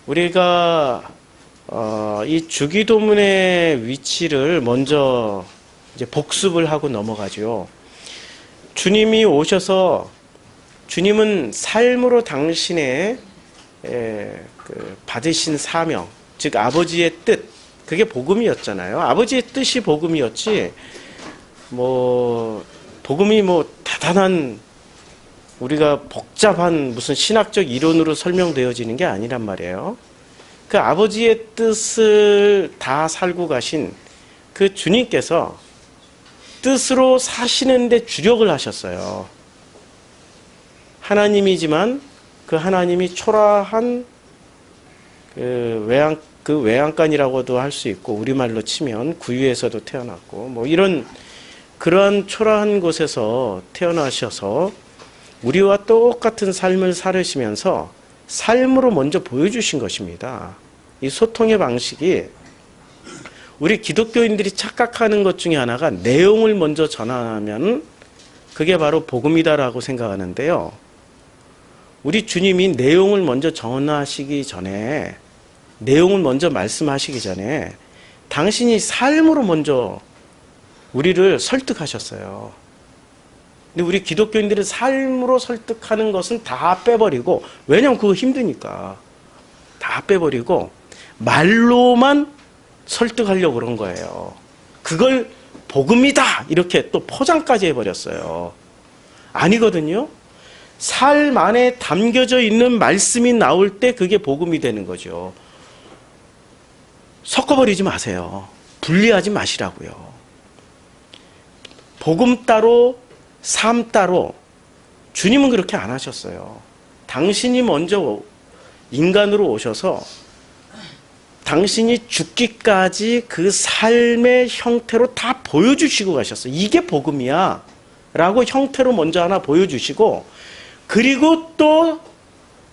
우리가 이 주기도문의 위치를 먼저 이제 복습을 하고 넘어가죠. 주님이 오셔서 주님은 삶으로 당신의 받으신 사명, 즉 아버지의 뜻, 그게 복음이었잖아요. 아버지의 뜻이 복음이었지, 복음이 대단한 우리가 복잡한 무슨 신학적 이론으로 설명되어지는 게 아니란 말이에요. 그 아버지의 뜻을 다 살고 가신 그 주님께서 뜻으로 사시는데 주력을 하셨어요. 하나님이지만 그 하나님이 초라한 그 외양간이라고도 할 수 있고, 우리말로 치면 구유에서도 태어났고, 그런 초라한 곳에서 태어나셔서 우리와 똑같은 삶을 살으시면서 삶으로 먼저 보여주신 것입니다. 이 소통의 방식이 우리 기독교인들이 착각하는 것 중에 하나가 내용을 먼저 전하면 그게 바로 복음이다라고 생각하는데요. 우리 주님이 내용을 먼저 전하시기 전에, 내용을 먼저 말씀하시기 전에 당신이 삶으로 먼저 우리를 설득하셨어요. 근데 우리 기독교인들은 삶으로 설득하는 것은 다 빼버리고, 왜냐면 그거 힘드니까 다 빼버리고 말로만 설득하려고 그런 거예요. 그걸 복음이다 이렇게 또 포장까지 해버렸어요. 아니거든요. 삶 안에 담겨져 있는 말씀이 나올 때 그게 복음이 되는 거죠. 섞어버리지 마세요. 분리하지 마시라고요. 복음 따로 삶 따로. 주님은 그렇게 안 하셨어요. 당신이 먼저 인간으로 오셔서 당신이 죽기까지 그 삶의 형태로 다 보여주시고 가셨어요. 이게 복음이야 라고 형태로 먼저 하나 보여주시고, 그리고 또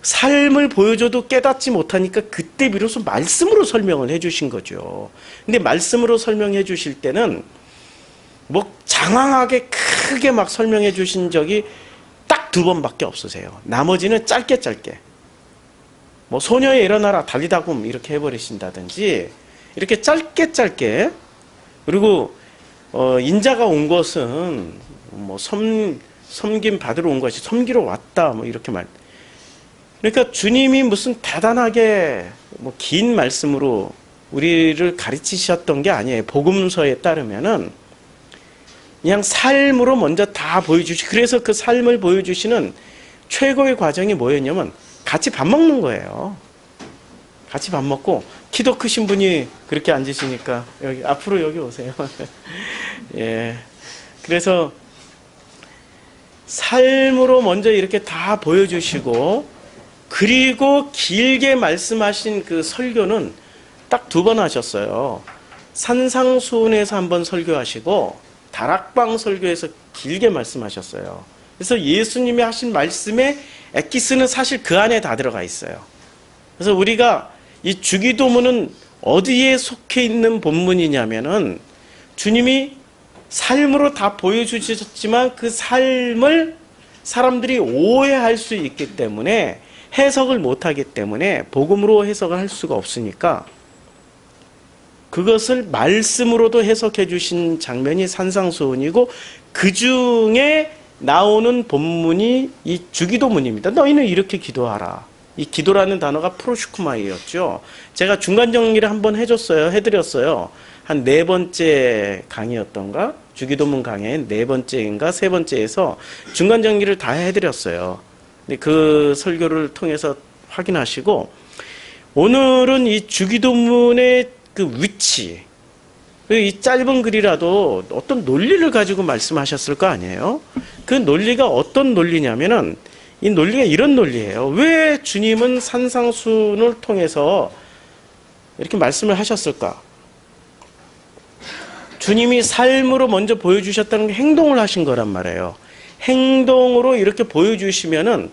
삶을 보여줘도 깨닫지 못하니까 그때 비로소 말씀으로 설명을 해주신 거죠. 근데 말씀으로 설명해 주실 때는 장황하게 크게 막 설명해 주신 적이 딱 2번밖에 없으세요. 나머지는 짧게 소녀에 일어나라 달리다굼 이렇게 해버리신다든지, 이렇게 짧게. 그리고 인자가 온 것은 섬김 받으러 온 것이 섬기러 왔다 이렇게 말. 그러니까 주님이 무슨 대단하게 긴 말씀으로 우리를 가르치셨던 게 아니에요. 복음서에 따르면은 그냥 삶으로 먼저 다 보여주시. 그래서 그 삶을 보여주시는 최고의 과정이 뭐였냐면 같이 밥 먹는 거예요. 같이 밥 먹고, 키도 크신 분이 그렇게 앉으시니까 앞으로 여기 오세요. 예. 그래서 삶으로 먼저 이렇게 다 보여주시고, 그리고 길게 말씀하신 그 설교는 딱 2번 하셨어요. 산상수훈에서 1번 설교하시고 다락방 설교에서 길게 말씀하셨어요. 그래서 예수님이 하신 말씀의 엑기스는 사실 그 안에 다 들어가 있어요. 그래서 우리가 이 주기도문은 어디에 속해 있는 본문이냐면은, 주님이 삶으로 다 보여주셨지만 그 삶을 사람들이 오해할 수 있기 때문에, 해석을 못하기 때문에 복음으로 해석을 할 수가 없으니까 그것을 말씀으로도 해석해 주신 장면이 산상수훈이고, 그 중에 나오는 본문이 이 주기도문입니다. 너희는 이렇게 기도하라. 이 기도라는 단어가 프로슈크마이였죠. 제가 중간 정리를 한번 해드렸어요. 한 4번째 강의였던가? 주기도문 강의 4번째인가 3번째에서 중간 정리를 다 해드렸어요. 그 설교를 통해서 확인하시고, 오늘은 이 주기도문의 그 위치, 이 짧은 글이라도 어떤 논리를 가지고 말씀하셨을 거 아니에요? 그 논리가 어떤 논리냐면은, 이 논리가 이런 논리예요. 왜 주님은 산상수훈을 통해서 이렇게 말씀을 하셨을까? 주님이 삶으로 먼저 보여주셨다는 게 행동을 하신 거란 말이에요. 행동으로 이렇게 보여주시면은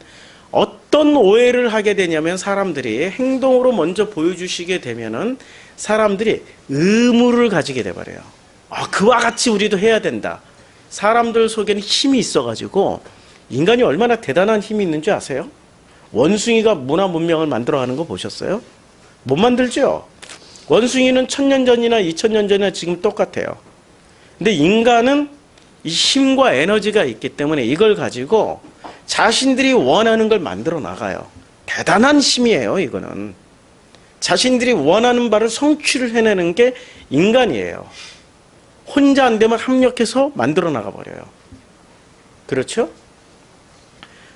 어떤 오해를 하게 되냐면, 사람들이 행동으로 먼저 보여주시게 되면은 사람들이 의무를 가지게 돼버려요. 그와 같이 우리도 해야 된다. 사람들 속에는 힘이 있어가지고, 인간이 얼마나 대단한 힘이 있는 줄 아세요? 원숭이가 문화 문명을 만들어가는 거 보셨어요? 못 만들죠. 원숭이는 1000년 전이나 2000년 전이나 지금 똑같아요. 근데 인간은 이 힘과 에너지가 있기 때문에 이걸 가지고 자신들이 원하는 걸 만들어 나가요. 대단한 힘이에요, 이거는. 자신들이 원하는 바를 성취를 해내는 게 인간이에요. 혼자 안 되면 합력해서 만들어 나가버려요. 그렇죠?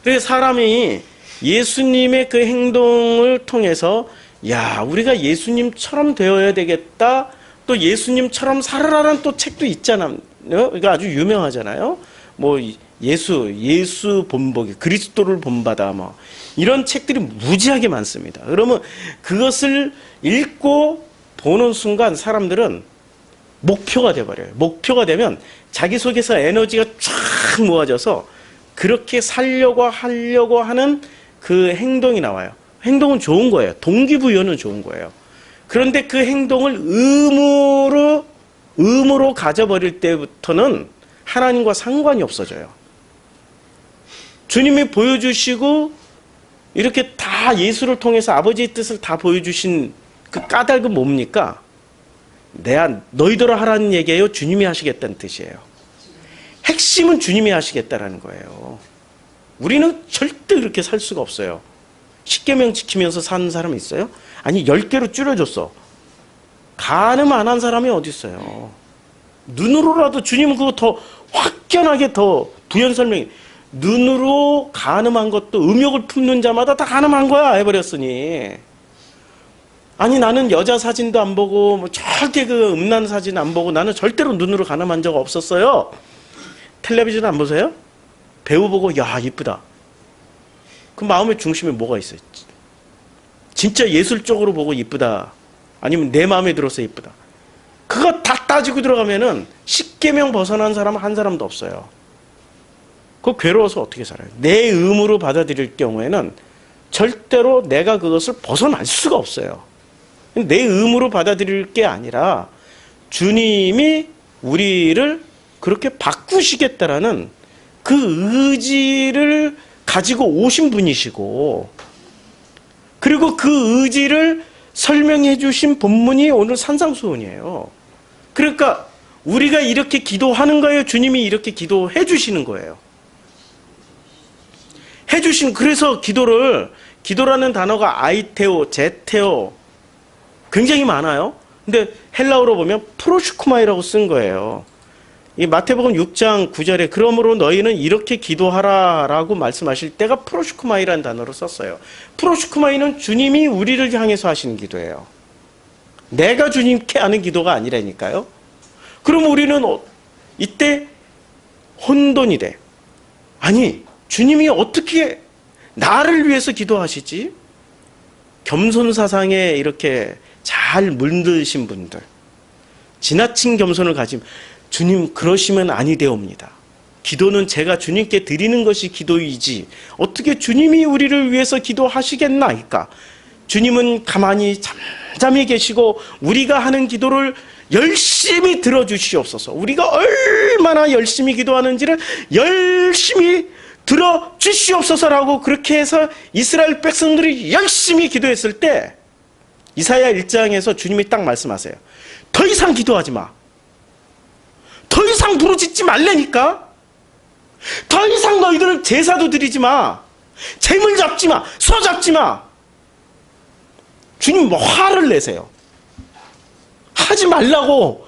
그래서 사람이 예수님의 그 행동을 통해서 야, 우리가 예수님처럼 되어야 되겠다. 또 예수님처럼 살아라는 또 책도 있잖아요. 이거 아주 유명하잖아요. 뭐 예수 본보기, 그리스도를 본받아 뭐 이런 책들이 무지하게 많습니다. 그러면 그것을 읽고 보는 순간 사람들은 목표가 돼버려요. 목표가 되면 자기 속에서 에너지가 쫙 모아져서 그렇게 살려고 하려고 하는 그 행동이 나와요. 행동은 좋은 거예요. 동기부여는 좋은 거예요. 그런데 그 행동을 의무로 가져버릴 때부터는 하나님과 상관이 없어져요. 주님이 보여주시고 이렇게 다 예수를 통해서 아버지의 뜻을 다 보여주신 그 까닭은 뭡니까? 너희들아 하라는 얘기예요? 주님이 하시겠다는 뜻이에요. 핵심은 주님이 하시겠다라는 거예요. 우리는 절대 그렇게 살 수가 없어요. 10계명 지키면서 사는 사람이 있어요? 아니 10개로 줄여줬어. 간음 안 한 사람이 어디 있어요? 눈으로라도 주님은 그거 더 확연하게 더 부연 설명해. 눈으로 간음한 것도 음욕을 품는 자마다 다 간음한 거야 해버렸으니. 아니 나는 여자 사진도 안 보고 뭐 절대 그 음란 사진 안 보고 나는 절대로 눈으로 간음한 적 없었어요. 텔레비전 안 보세요? 배우 보고 야 이쁘다. 그 마음의 중심에 뭐가 있어요? 진짜 예술적으로 보고 이쁘다. 아니면 내 마음에 들어서 이쁘다. 그거 다 따지고 들어가면은 10계명 벗어난 사람은 한 사람도 없어요. 그거 괴로워서 어떻게 살아요? 내 의무로 받아들일 경우에는 절대로 내가 그것을 벗어날 수가 없어요. 내 의무로 받아들일 게 아니라 주님이 우리를 그렇게 바꾸시겠다라는 그 의지를 가지고 오신 분이시고, 그리고 그 의지를 설명해 주신 본문이 오늘 산상수훈이에요. 그러니까 우리가 이렇게 기도하는 거예요? 주님이 이렇게 기도해 주시는 거예요? 그래서 기도라는 단어가 아이테오, 제테오 굉장히 많아요. 근데 헬라어로 보면 프로슈쿠마이라고 쓴 거예요. 이 마태복음 6장 9절에 그러므로 너희는 이렇게 기도하라라고 말씀하실 때가 프로슈쿠마이라는 단어로 썼어요. 프로슈쿠마이는 주님이 우리를 향해서 하시는 기도예요. 내가 주님께 하는 기도가 아니라니까요. 그럼 우리는 이때 혼돈이 돼. 아니 주님이 어떻게 나를 위해서 기도하시지? 겸손사상에 이렇게 잘 물드신 분들, 지나친 겸손을 가지면 주님 그러시면 아니되옵니다. 기도는 제가 주님께 드리는 것이 기도이지 어떻게 주님이 우리를 위해서 기도하시겠나이까? 주님은 가만히 잠잠히 계시고 우리가 하는 기도를 열심히 들어주시옵소서. 우리가 얼마나 열심히 기도하는지를 열심히 들어주시옵소서라고 그렇게 해서 이스라엘 백성들이 열심히 기도했을 때 이사야 1장에서 주님이 딱 말씀하세요. 더 이상 기도하지 마. 더 이상 부르짖지 말라니까. 더 이상 너희들은 제사도 드리지 마. 재물 잡지 마. 소 잡지 마. 주님 뭐 화를 내세요. 하지 말라고.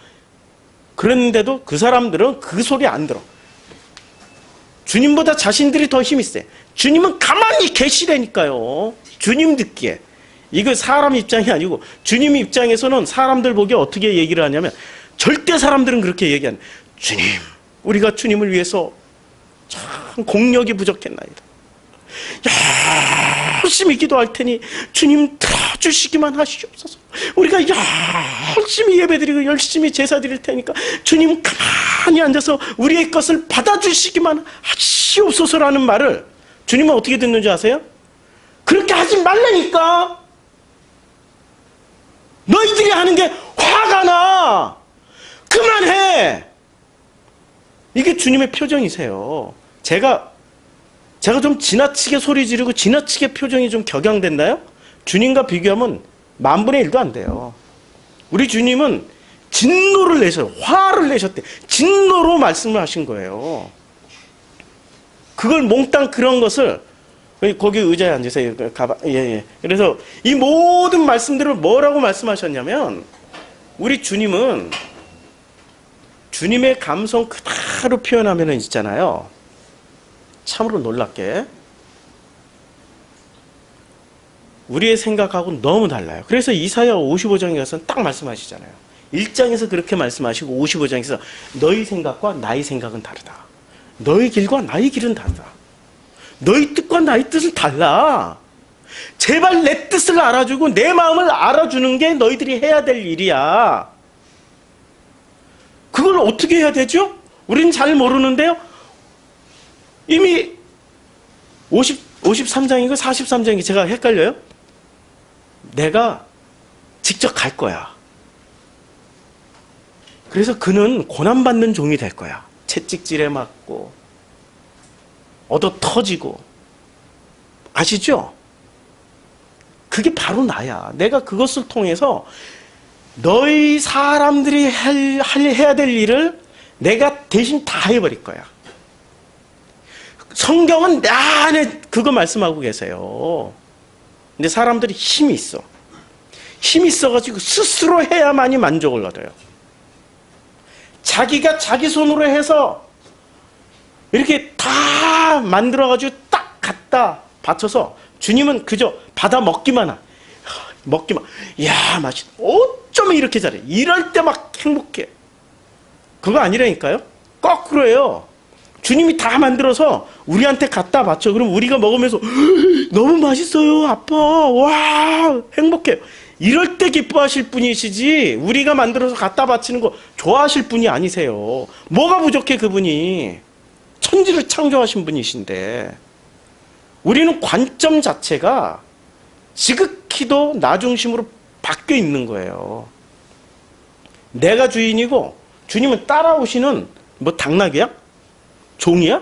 그랬는데도 그 사람들은 그 소리 안 들어. 주님보다 자신들이 더 힘이 세. 주님은 가만히 계시라니까요. 주님 듣기에. 이거 사람 입장이 아니고 주님 입장에서는 사람들 보기에 어떻게 얘기를 하냐면 절대 사람들은 그렇게 얘기하는 주님, 우리가 주님을 위해서 참 공력이 부족했나이다. 열심히 기도할 테니 주님 들어주시기만 하시옵소서. 우리가 열심히 예배드리고 열심히 제사 드릴 테니까 주님 가만히 앉아서 우리의 것을 받아주시기만 하시옵소서라는 말을 주님은 어떻게 듣는지 아세요? 그렇게 하지 말라니까. 너희들이 하는 게 화가 나. 그만해. 이게 주님의 표정이세요. 제가 좀 지나치게 소리 지르고 지나치게 표정이 좀 격양됐나요? 주님과 비교하면 만분의 1도 안 돼요. 우리 주님은 진노를 내셔, 화를 내셨대. 진노로 말씀을 하신 거예요. 그걸 몽땅 그런 것을, 거기 의자에 앉으세요. 예. 그래서 이 모든 말씀들을 뭐라고 말씀하셨냐면, 우리 주님은 주님의 감성 그대로 표현하면 있잖아요. 참으로 놀랍게. 우리의 생각하고 너무 달라요. 그래서 이사야 55장에 가서는 딱 말씀하시잖아요. 1장에서 그렇게 말씀하시고 55장에서 너희 생각과 나의 생각은 다르다. 너희 길과 나의 길은 다르다. 너희 뜻과 나의 뜻은 달라. 제발 내 뜻을 알아주고 내 마음을 알아주는 게 너희들이 해야 될 일이야. 그걸 어떻게 해야 되죠? 우리는 잘 모르는데요. 이미 53장이고 43장이 제가 헷갈려요. 내가 직접 갈 거야. 그래서 그는 고난받는 종이 될 거야. 채찍질에 맞고 얻어 터지고. 아시죠? 그게 바로 나야. 내가 그것을 통해서 너희 사람들이 해야 될 일을 내가 대신 다 해버릴 거야. 성경은 내 안에 그거 말씀하고 계세요. 근데 사람들이 힘이 있어. 힘이 있어가지고 스스로 해야만이 만족을 얻어요. 자기가 자기 손으로 해서 이렇게 다 만들어가지고 딱 갖다 바쳐서 주님은 그저 받아 먹기만 하. 먹기만. 야, 맛있다. 어쩌면 이렇게 잘해. 이럴 때 막 행복해. 그거 아니라니까요. 거꾸로예요. 주님이 다 만들어서 우리한테 갖다 바쳐. 그럼 우리가 먹으면서 너무 맛있어요, 아빠. 와, 행복해요. 이럴 때 기뻐하실 분이시지 우리가 만들어서 갖다 바치는 거 좋아하실 분이 아니세요. 뭐가 부족해 그분이. 천지를 창조하신 분이신데. 우리는 관점 자체가 지극히도 나 중심으로 바뀌어 있는 거예요. 내가 주인이고 주님은 따라오시는 뭐 당나귀야? 종이야?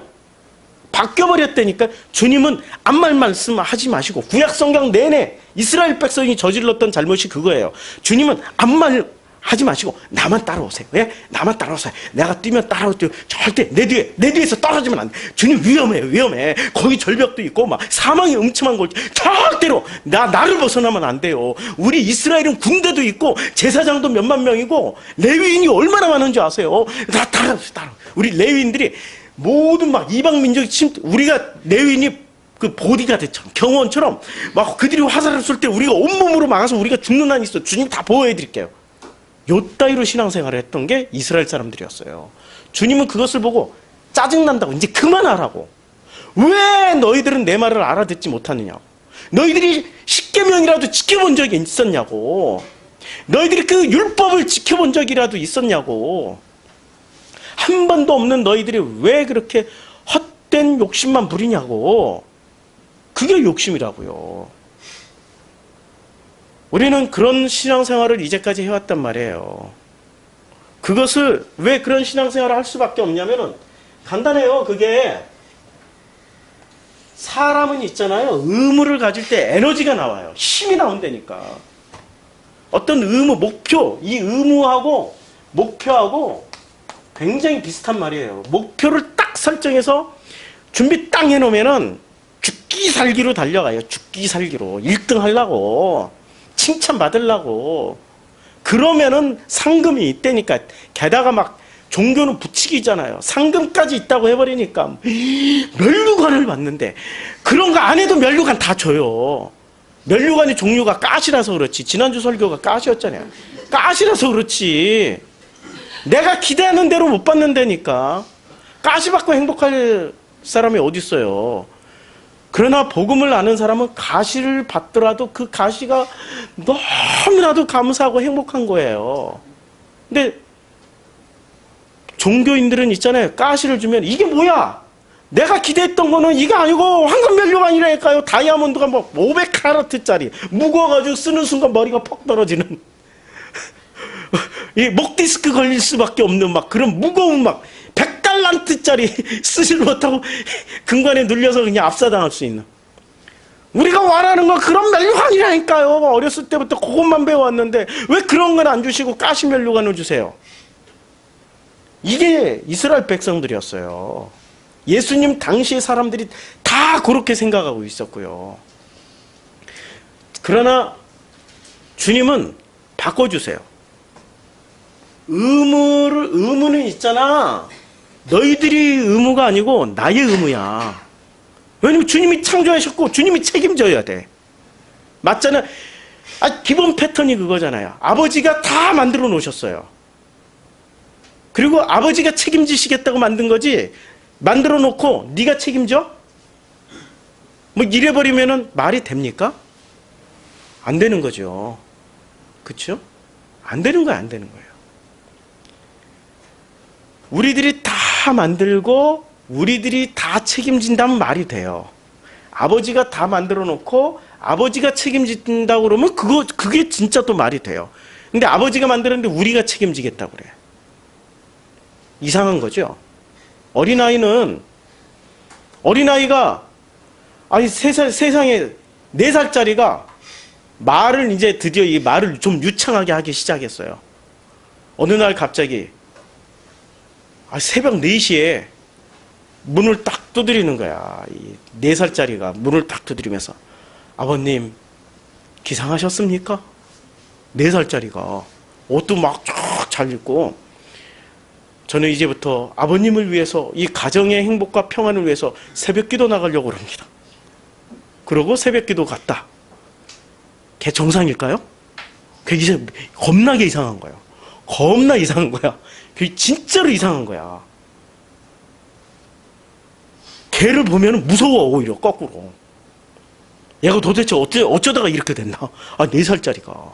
바뀌어버렸다니까. 주님은 아무 말씀하지 마시고 구약 성경 내내 이스라엘 백성이 저질렀던 잘못이 그거예요. 주님은 아무 말 하지 마시고 나만 따라오세요. 예? 나만 따라오세요. 내가 뛰면 따라오세요. 절대 내 뒤에서 떨어지면 안 돼. 주님 위험해. 거기 절벽도 있고 막 사망이 음침한 곳 절대로 나를 벗어나면 안 돼요. 우리 이스라엘은 군대도 있고 제사장도 몇만 명이고 레위인이 얼마나 많은지 아세요? 따라. 우리 레위인들이 모든 막 이방 민족이 우리가 레위인이 그 보디가드처럼 경호원처럼 막 그들이 화살을 쏠 때 우리가 온몸으로 막아서 우리가 죽는 한이 있어. 주님 다 보호해 드릴게요. 요따위로 신앙생활을 했던 게 이스라엘 사람들이었어요. 주님은 그것을 보고 짜증난다고 이제 그만하라고. 왜 너희들은 내 말을 알아듣지 못하느냐. 너희들이 십계명이라도 지켜본 적이 있었냐고. 너희들이 그 율법을 지켜본 적이라도 있었냐고. 한 번도 없는 너희들이 왜 그렇게 헛된 욕심만 부리냐고. 그게 욕심이라고요. 우리는 그런 신앙생활을 이제까지 해왔단 말이에요. 그것을 왜 그런 신앙생활을 할 수밖에 없냐면은 간단해요. 그게 사람은 있잖아요. 의무를 가질 때 에너지가 나와요. 힘이 나온다니까. 어떤 의무, 목표, 이 의무하고 목표하고 굉장히 비슷한 말이에요. 목표를 딱 설정해서 준비 딱 해놓으면은 죽기 살기로 달려가요. 죽기 살기로. 1등 하려고. 칭찬 받으려고. 그러면은 상금이 있다니까. 게다가 막 종교는 부치기잖아요. 상금까지 있다고 해버리니까 면류관을 받는데 그런 거 안 해도 면류관 다 줘요. 면류관의 종류가 가시라서 그렇지. 지난주 설교가 가시였잖아요. 가시라서 그렇지. 내가 기대하는 대로 못 받는다니까. 가시 받고 행복할 사람이 어디 있어요. 그러나 복음을 아는 사람은 가시를 받더라도 그 가시가 너무나도 감사하고 행복한 거예요. 근데 종교인들은 있잖아요. 가시를 주면 이게 뭐야? 내가 기대했던 거는 이게 아니고 황금면류관이라니까요. 다이아몬드가 뭐 500카라트짜리 무거워가지고 쓰는 순간 머리가 퍽 떨어지는 이 목디스크 걸릴 수밖에 없는 막 그런 무거운 막 100달란트짜리 쓰질 못하고 근관에 눌려서 그냥 압사당할 수 있는. 우리가 원하는 건 그런 멸류관이라니까요. 어렸을 때부터 그것만 배워왔는데 왜 그런 건 안 주시고 가시 멸류관을 주세요? 이게 이스라엘 백성들이었어요. 예수님 당시의 사람들이 다 그렇게 생각하고 있었고요. 그러나 주님은 바꿔주세요. 의무는 있잖아. 너희들이 의무가 아니고 나의 의무야. 왜냐면 주님이 창조하셨고 주님이 책임져야 돼. 맞잖아. 기본 패턴이 그거잖아요. 아버지가 다 만들어 놓으셨어요. 그리고 아버지가 책임지시겠다고 만든 거지, 만들어 놓고 네가 책임져? 뭐 이래버리면은 말이 됩니까? 안 되는 거죠. 그렇죠? 안 되는 거예요. 안 되는 거예요. 우리들이 다 만들고 우리들이 다 책임진다면 말이 돼요. 아버지가 다 만들어 놓고 아버지가 책임진다고 그러면 그게 진짜 또 말이 돼요. 근데 아버지가 만들었는데 우리가 책임지겠다고 그래. 이상한 거죠. 어린아이가 세상에 4살짜리가 말을 이제 드디어 이 말을 좀 유창하게 하기 시작했어요. 어느 날 갑자기 새벽 4시에 문을 딱 두드리는 거야. 이 4살짜리가 문을 딱 두드리면서, 아버님 기상하셨습니까? 4살짜리가 옷도 막 쫙 잘 입고, 저는 이제부터 아버님을 위해서, 이 가정의 행복과 평안을 위해서 새벽 기도 나가려고 합니다. 그러고 새벽 기도 갔다. 걔 정상일까요? 그게 겁나게 이상한 거예요. 겁나 이상한 거야. 그게 진짜로 이상한 거야. 걔를 보면 무서워. 오히려 거꾸로. 얘가 도대체 어쩌다가 이렇게 됐나? 4살짜리가.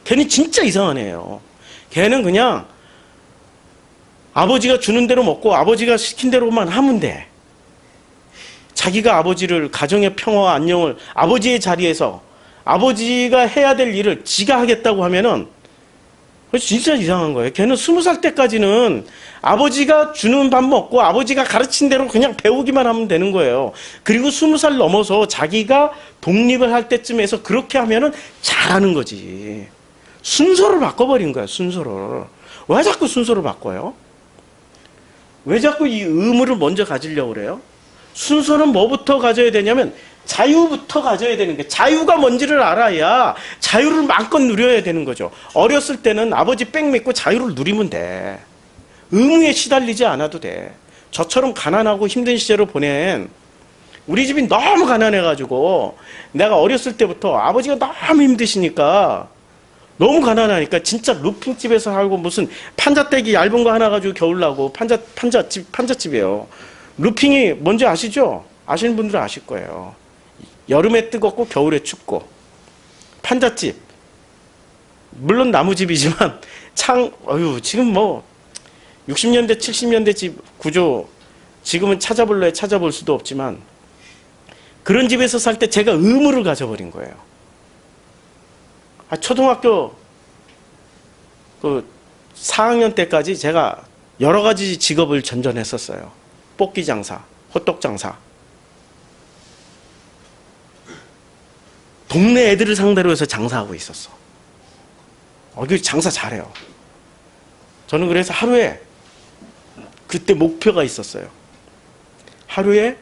걔는 진짜 이상한 애예요. 걔는 그냥 아버지가 주는 대로 먹고 아버지가 시킨 대로만 하면 돼. 자기가 아버지를, 가정의 평화와 안녕을, 아버지의 자리에서 아버지가 해야 될 일을 지가 하겠다고 하면은 진짜 이상한 거예요. 걔는 20살 때까지는 아버지가 주는 밥 먹고 아버지가 가르친 대로 그냥 배우기만 하면 되는 거예요. 그리고 20살 넘어서 자기가 독립을 할 때쯤에서 그렇게 하면은 잘하는 거지. 순서를 바꿔버린 거야, 순서를. 왜 자꾸 순서를 바꿔요? 왜 자꾸 이 의무를 먼저 가지려고 그래요? 순서는 뭐부터 가져야 되냐면 자유부터 가져야 되는 게, 자유가 뭔지를 알아야 자유를 마음껏 누려야 되는 거죠. 어렸을 때는 아버지 백 믿고 자유를 누리면 돼. 의무에 시달리지 않아도 돼. 저처럼 가난하고 힘든 시절을 보낸, 우리 집이 너무 가난해가지고 내가 어렸을 때부터 아버지가 너무 힘드시니까, 너무 가난하니까 진짜 루핑집에서 살고, 무슨 판잣대기 얇은 거 하나 가지고 겨울나고, 판잣집이에요. 루핑이 뭔지 아시죠? 아시는 분들은 아실 거예요. 여름에 뜨겁고 겨울에 춥고, 판잣집. 물론 나무집이지만 지금 뭐 60년대 70년대 집 구조 지금은 찾아볼래 찾아볼 수도 없지만, 그런 집에서 살 때 제가 의무를 가져버린 거예요. 초등학교 4학년 때까지 제가 여러 가지 직업을 전전했었어요. 뽑기 장사, 호떡 장사. 동네 애들을 상대로 해서 장사하고 있었어. 그 장사 잘해요. 저는 그래서 하루에, 그때 목표가 있었어요. 하루에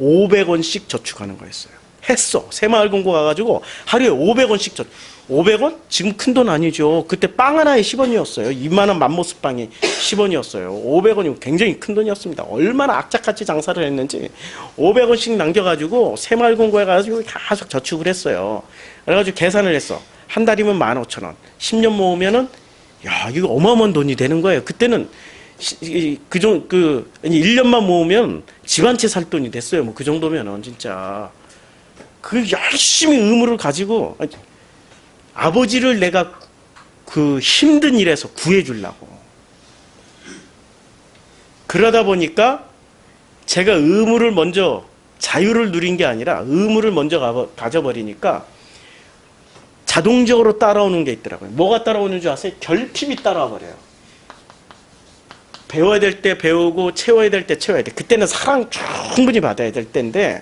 500원씩 저축하는 거였어요. 했어. 새마을금고 가가지고 하루에 500원씩 500원? 지금 큰 돈 아니죠. 그때 빵 하나에 10원이었어요. 이만한 맘모스 빵이 10원이었어요. 500원이 굉장히 큰 돈이었습니다. 얼마나 악착같이 장사를 했는지 500원씩 남겨가지고 새마을금고에 가가지고 계속 저축을 했어요. 그래가지고 계산을 했어. 한 달이면 15,000원. 10년 모으면은, 야, 이거 어마어마한 돈이 되는 거예요. 그때는 1년만 모으면 집 한 채 살 돈이 됐어요. 뭐 그 정도면은 진짜. 그 열심히 의무를 가지고 아버지를 내가 그 힘든 일에서 구해주려고. 그러다 보니까 제가 의무를 먼저, 자유를 누린 게 아니라 의무를 먼저 가져버리니까 자동적으로 따라오는 게 있더라고요. 뭐가 따라오는 줄 아세요? 결핍이 따라와 버려요. 배워야 될 때 배우고 채워야 될 때 채워야 돼. 그때는 사랑 충분히 받아야 될 때인데,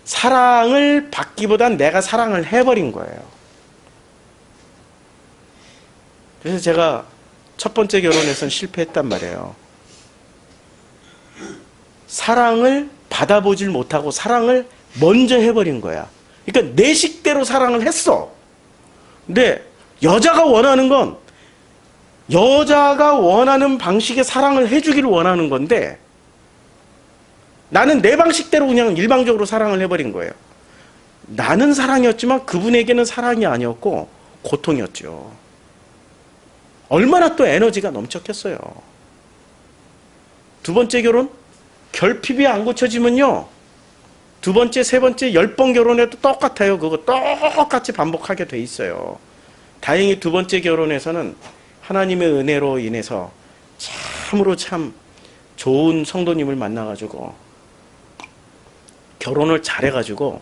사랑을 받기보단 내가 사랑을 해버린 거예요. 그래서 제가 첫 번째 결혼에서는 실패했단 말이에요. 사랑을 받아보질 못하고 사랑을 먼저 해버린 거야. 그러니까 내 식대로 사랑을 했어. 근데 여자가 원하는 건 여자가 원하는 방식의 사랑을 해주기를 원하는 건데 나는 내 방식대로 그냥 일방적으로 사랑을 해버린 거예요. 나는 사랑이었지만 그분에게는 사랑이 아니었고 고통이었죠. 얼마나 또 에너지가 넘쳤겠어요. 두 번째 결혼, 결핍이 안 고쳐지면요, 두 번째, 세 번째, 10번 결혼해도 똑같아요. 그거 똑같이 반복하게 돼 있어요. 다행히 두 번째 결혼에서는 하나님의 은혜로 인해서 참으로 참 좋은 성도님을 만나가지고 결혼을 잘해가지고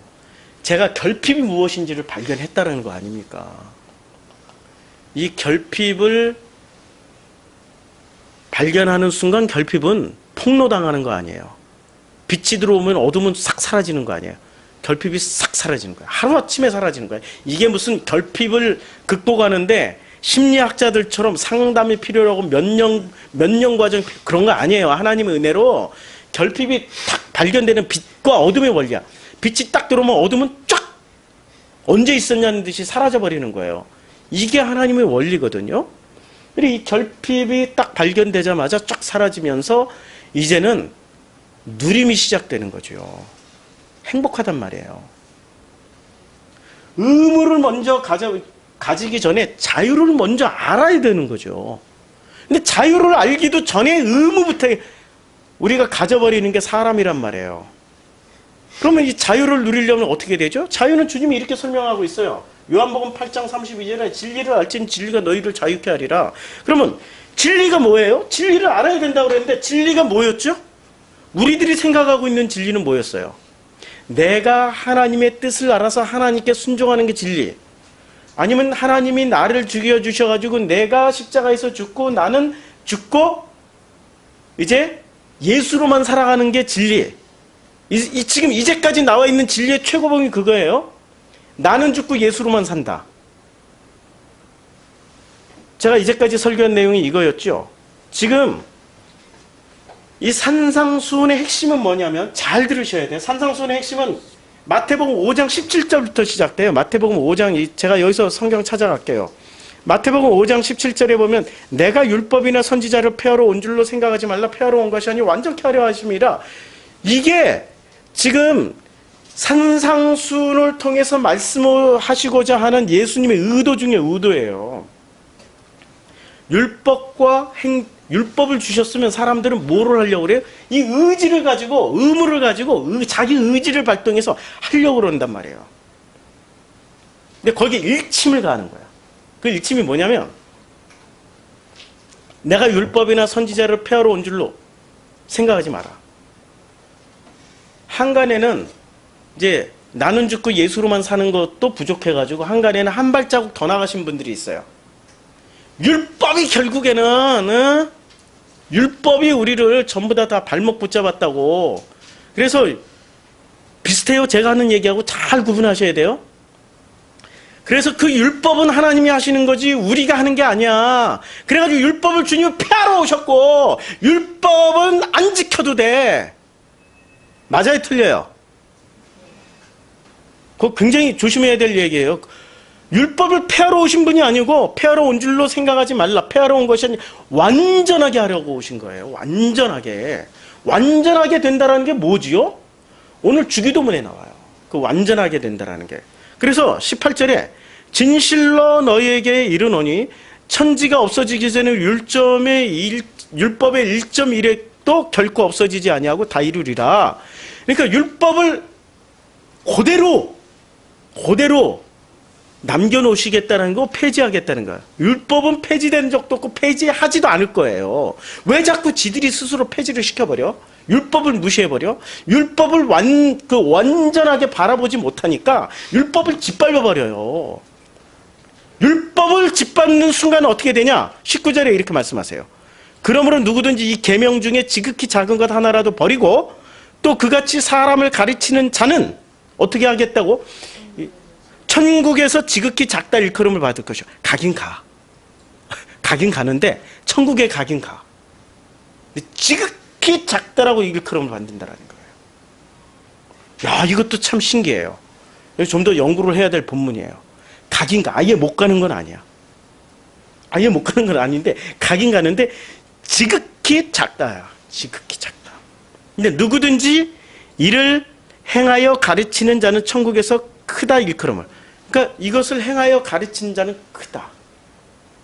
제가 결핍이 무엇인지를 발견했다는 거 아닙니까? 이 결핍을 발견하는 순간 결핍은 폭로당하는 거 아니에요. 빛이 들어오면 어둠은 싹 사라지는 거 아니에요. 결핍이 싹 사라지는 거예요. 하루아침에 사라지는 거예요. 이게 무슨 결핍을 극복하는데 심리학자들처럼 상담이 필요하고 몇 년 과정 그런 거 아니에요. 하나님의 은혜로 결핍이 딱 발견되는 빛과 어둠의 원리야. 빛이 딱 들어오면 어둠은 쫙 언제 있었냐는 듯이 사라져버리는 거예요. 이게 하나님의 원리거든요. 그리고 이 결핍이 딱 발견되자마자 쫙 사라지면서 이제는 누림이 시작되는 거죠. 행복하단 말이에요. 의무를 먼저 가지기 전에 자유를 먼저 알아야 되는 거죠. 근데 자유를 알기도 전에 의무부터 우리가 가져버리는 게 사람이란 말이에요. 그러면 이 자유를 누리려면 어떻게 되죠? 자유는 주님이 이렇게 설명하고 있어요. 요한복음 8장 32절에 진리를 알지니 진리가 너희를 자유케 하리라. 그러면 진리가 뭐예요? 진리를 알아야 된다고 그랬는데 진리가 뭐였죠? 우리들이 생각하고 있는 진리는 뭐였어요? 내가 하나님의 뜻을 알아서 하나님께 순종하는 게 진리. 아니면 하나님이 나를 죽여주셔가지고 내가 십자가에서 죽고 나는 죽고 이제 예수로만 살아가는 게 진리. 지금 이제까지 나와 있는 진리의 최고봉이 그거예요. 나는 죽고 예수로만 산다. 제가 이제까지 설교한 내용이 이거였죠. 지금 이 산상수훈의 핵심은 뭐냐면 잘 들으셔야 돼요. 산상수훈의 핵심은 마태복음 5장 17절부터 시작돼요. 마태복음 5장, 제가 여기서 성경 찾아갈게요. 마태복음 5장 17절에 보면 내가 율법이나 선지자를 폐하러 온 줄로 생각하지 말라. 폐하러 온 것이 아니 완전케 하려 하심이라. 이게 지금 산상수훈을 통해서 말씀을 하시고자 하는 예수님의 의도 중에 의도예요. 율법을 주셨으면 사람들은 뭐를 하려고 그래요? 이 의지를 가지고, 의무를 가지고 자기 의지를 발동해서 하려고 그런단 말이에요. 근데 거기에 일침을 가하는 거야. 그 일침이 뭐냐면 내가 율법이나 선지자를 폐하러 온 줄로 생각하지 마라. 한간에는 이제 나는 죽고 예수로만 사는 것도 부족해가지고 한간에는 한 발자국 더 나가신 분들이 있어요. 율법이 결국에는 율법이 우리를 전부 다 발목 붙잡았다고. 그래서 비슷해요. 제가 하는 얘기하고 잘 구분하셔야 돼요. 그래서 그 율법은 하나님이 하시는 거지 우리가 하는 게 아니야. 그래가지고 율법을 주님이 폐하러 오셨고 율법은 안 지켜도 돼. 맞아요? 틀려요? 그거 굉장히 조심해야 될 얘기예요. 율법을 폐하러 오신 분이 아니고 폐하러 온 줄로 생각하지 말라. 폐하러 온 것이 아니라 완전하게 하려고 오신 거예요. 완전하게 된다는 게 뭐지요? 오늘 주기도문에 나와요. 그 완전하게 된다는 게. 그래서 18절에 진실로 너희에게 이르노니 천지가 없어지기 전에 율법의 1.1획도 결코 없어지지 아니하고 다 이루리라. 그러니까 율법을 그대로 남겨놓으시겠다는 거, 폐지하겠다는 거야. 율법은 폐지된 적도 없고 폐지하지도 않을 거예요. 왜 자꾸 지들이 스스로 폐지를 시켜버려? 율법을 무시해버려? 율법을 완전하게 바라보지 못하니까 율법을 짓밟아버려요. 율법을 짓밟는 순간 어떻게 되냐? 19절에 이렇게 말씀하세요. 그러므로 누구든지 이 계명 중에 지극히 작은 것 하나라도 버리고 또 그같이 사람을 가르치는 자는 어떻게 하겠다고? 천국에서 지극히 작다 일컬음을 받을 것이요. 가긴 가. 가긴 가는데 천국에 가긴 가. 지극히 작다라고 일컬음을 받는다라는 거예요. 야, 이것도 참 신기해요. 좀 더 연구를 해야 될 본문이에요. 가긴 가. 아예 못 가는 건 아니야. 아예 못 가는 건 아닌데 가긴 가는데 지극히 작다야. 지극히 작다. 근데 누구든지 이를 행하여 가르치는 자는 천국에서 크다 일컬음을. 그러니까 이것을 행하여 가르치는 자는 크다.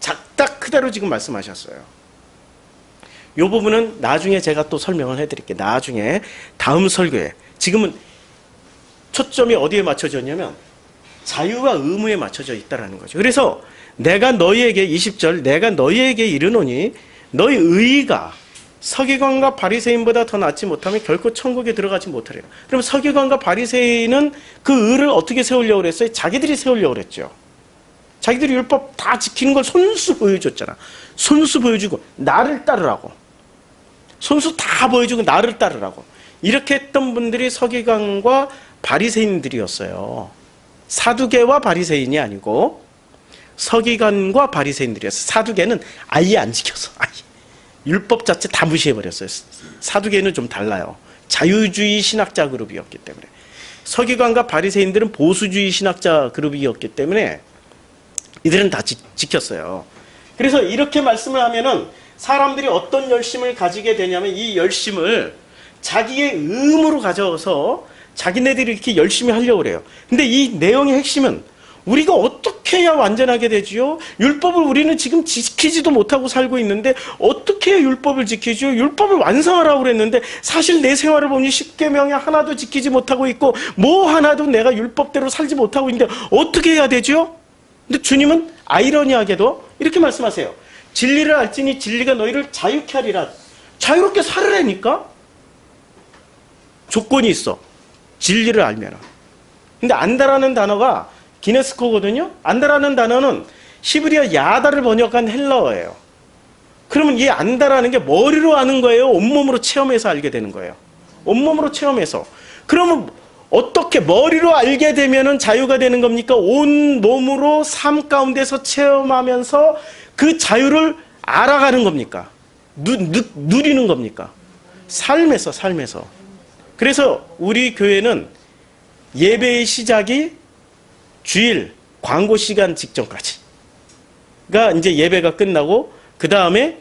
작다 크다로 지금 말씀하셨어요. 이 부분은 나중에 제가 또 설명을 해드릴게요. 나중에 다음 설교에. 지금은 초점이 어디에 맞춰졌냐면 자유와 의무에 맞춰져 있다는 거죠. 그래서 내가 너희에게 20절 내가 너희에게 이르노니 너희 의의가 서기관과 바리새인보다 더 낫지 못하면 결코 천국에 들어가지 못하리라. 그럼 서기관과 바리새인은 그 의를 어떻게 세우려고 그랬어요? 자기들이 세우려고 그랬죠. 자기들이 율법 다 지키는 걸 손수 보여줬잖아. 손수 보여주고 나를 따르라고. 손수 다 보여주고 나를 따르라고. 이렇게 했던 분들이 서기관과 바리새인들이었어요. 사두개와 바리새인이 아니고 서기관과 바리새인들이었어요. 사두개는 아예 안 지켜서 아예. 율법 자체 다 무시해버렸어요. 사두개는 좀 달라요. 자유주의 신학자 그룹이었기 때문에. 서기관과 바리새인들은 보수주의 신학자 그룹이었기 때문에 이들은 다 지켰어요. 그래서 이렇게 말씀을 하면은 사람들이 어떤 열심을 가지게 되냐면 이 열심을 자기의 의무로 가져서 자기네들이 이렇게 열심히 하려고 그래요. 근데 이 내용의 핵심은 우리가 어떻게 해야 완전하게 되지요? 율법을 우리는 지금 지키지도 못하고 살고 있는데 어떻게 해야 율법을 지키죠? 율법을 완성하라고 그랬는데 사실 내 생활을 보니 10계명이 하나도 지키지 못하고 있고 뭐 하나도 내가 율법대로 살지 못하고 있는데 어떻게 해야 되죠? 근데 주님은 아이러니하게도 이렇게 말씀하세요. 진리를 알지니 진리가 너희를 자유케 하리라. 자유롭게 살으라니까? 조건이 있어. 진리를 알면. 근데 안다라는 단어가 기네스코거든요. 안다라는 단어는 히브리어 야다를 번역한 헬라어예요. 그러면 이 안다라는 게 머리로 아는 거예요? 온몸으로 체험해서 알게 되는 거예요? 온몸으로 체험해서. 그러면 어떻게 머리로 알게 되면은 자유가 되는 겁니까? 온 몸으로 삶 가운데서 체험하면서 그 자유를 알아가는 겁니까? 누리는 겁니까? 삶에서. 그래서 우리 교회는 예배의 시작이 주일 광고 시간 직전까지가 이제 예배가 끝나고 그 다음에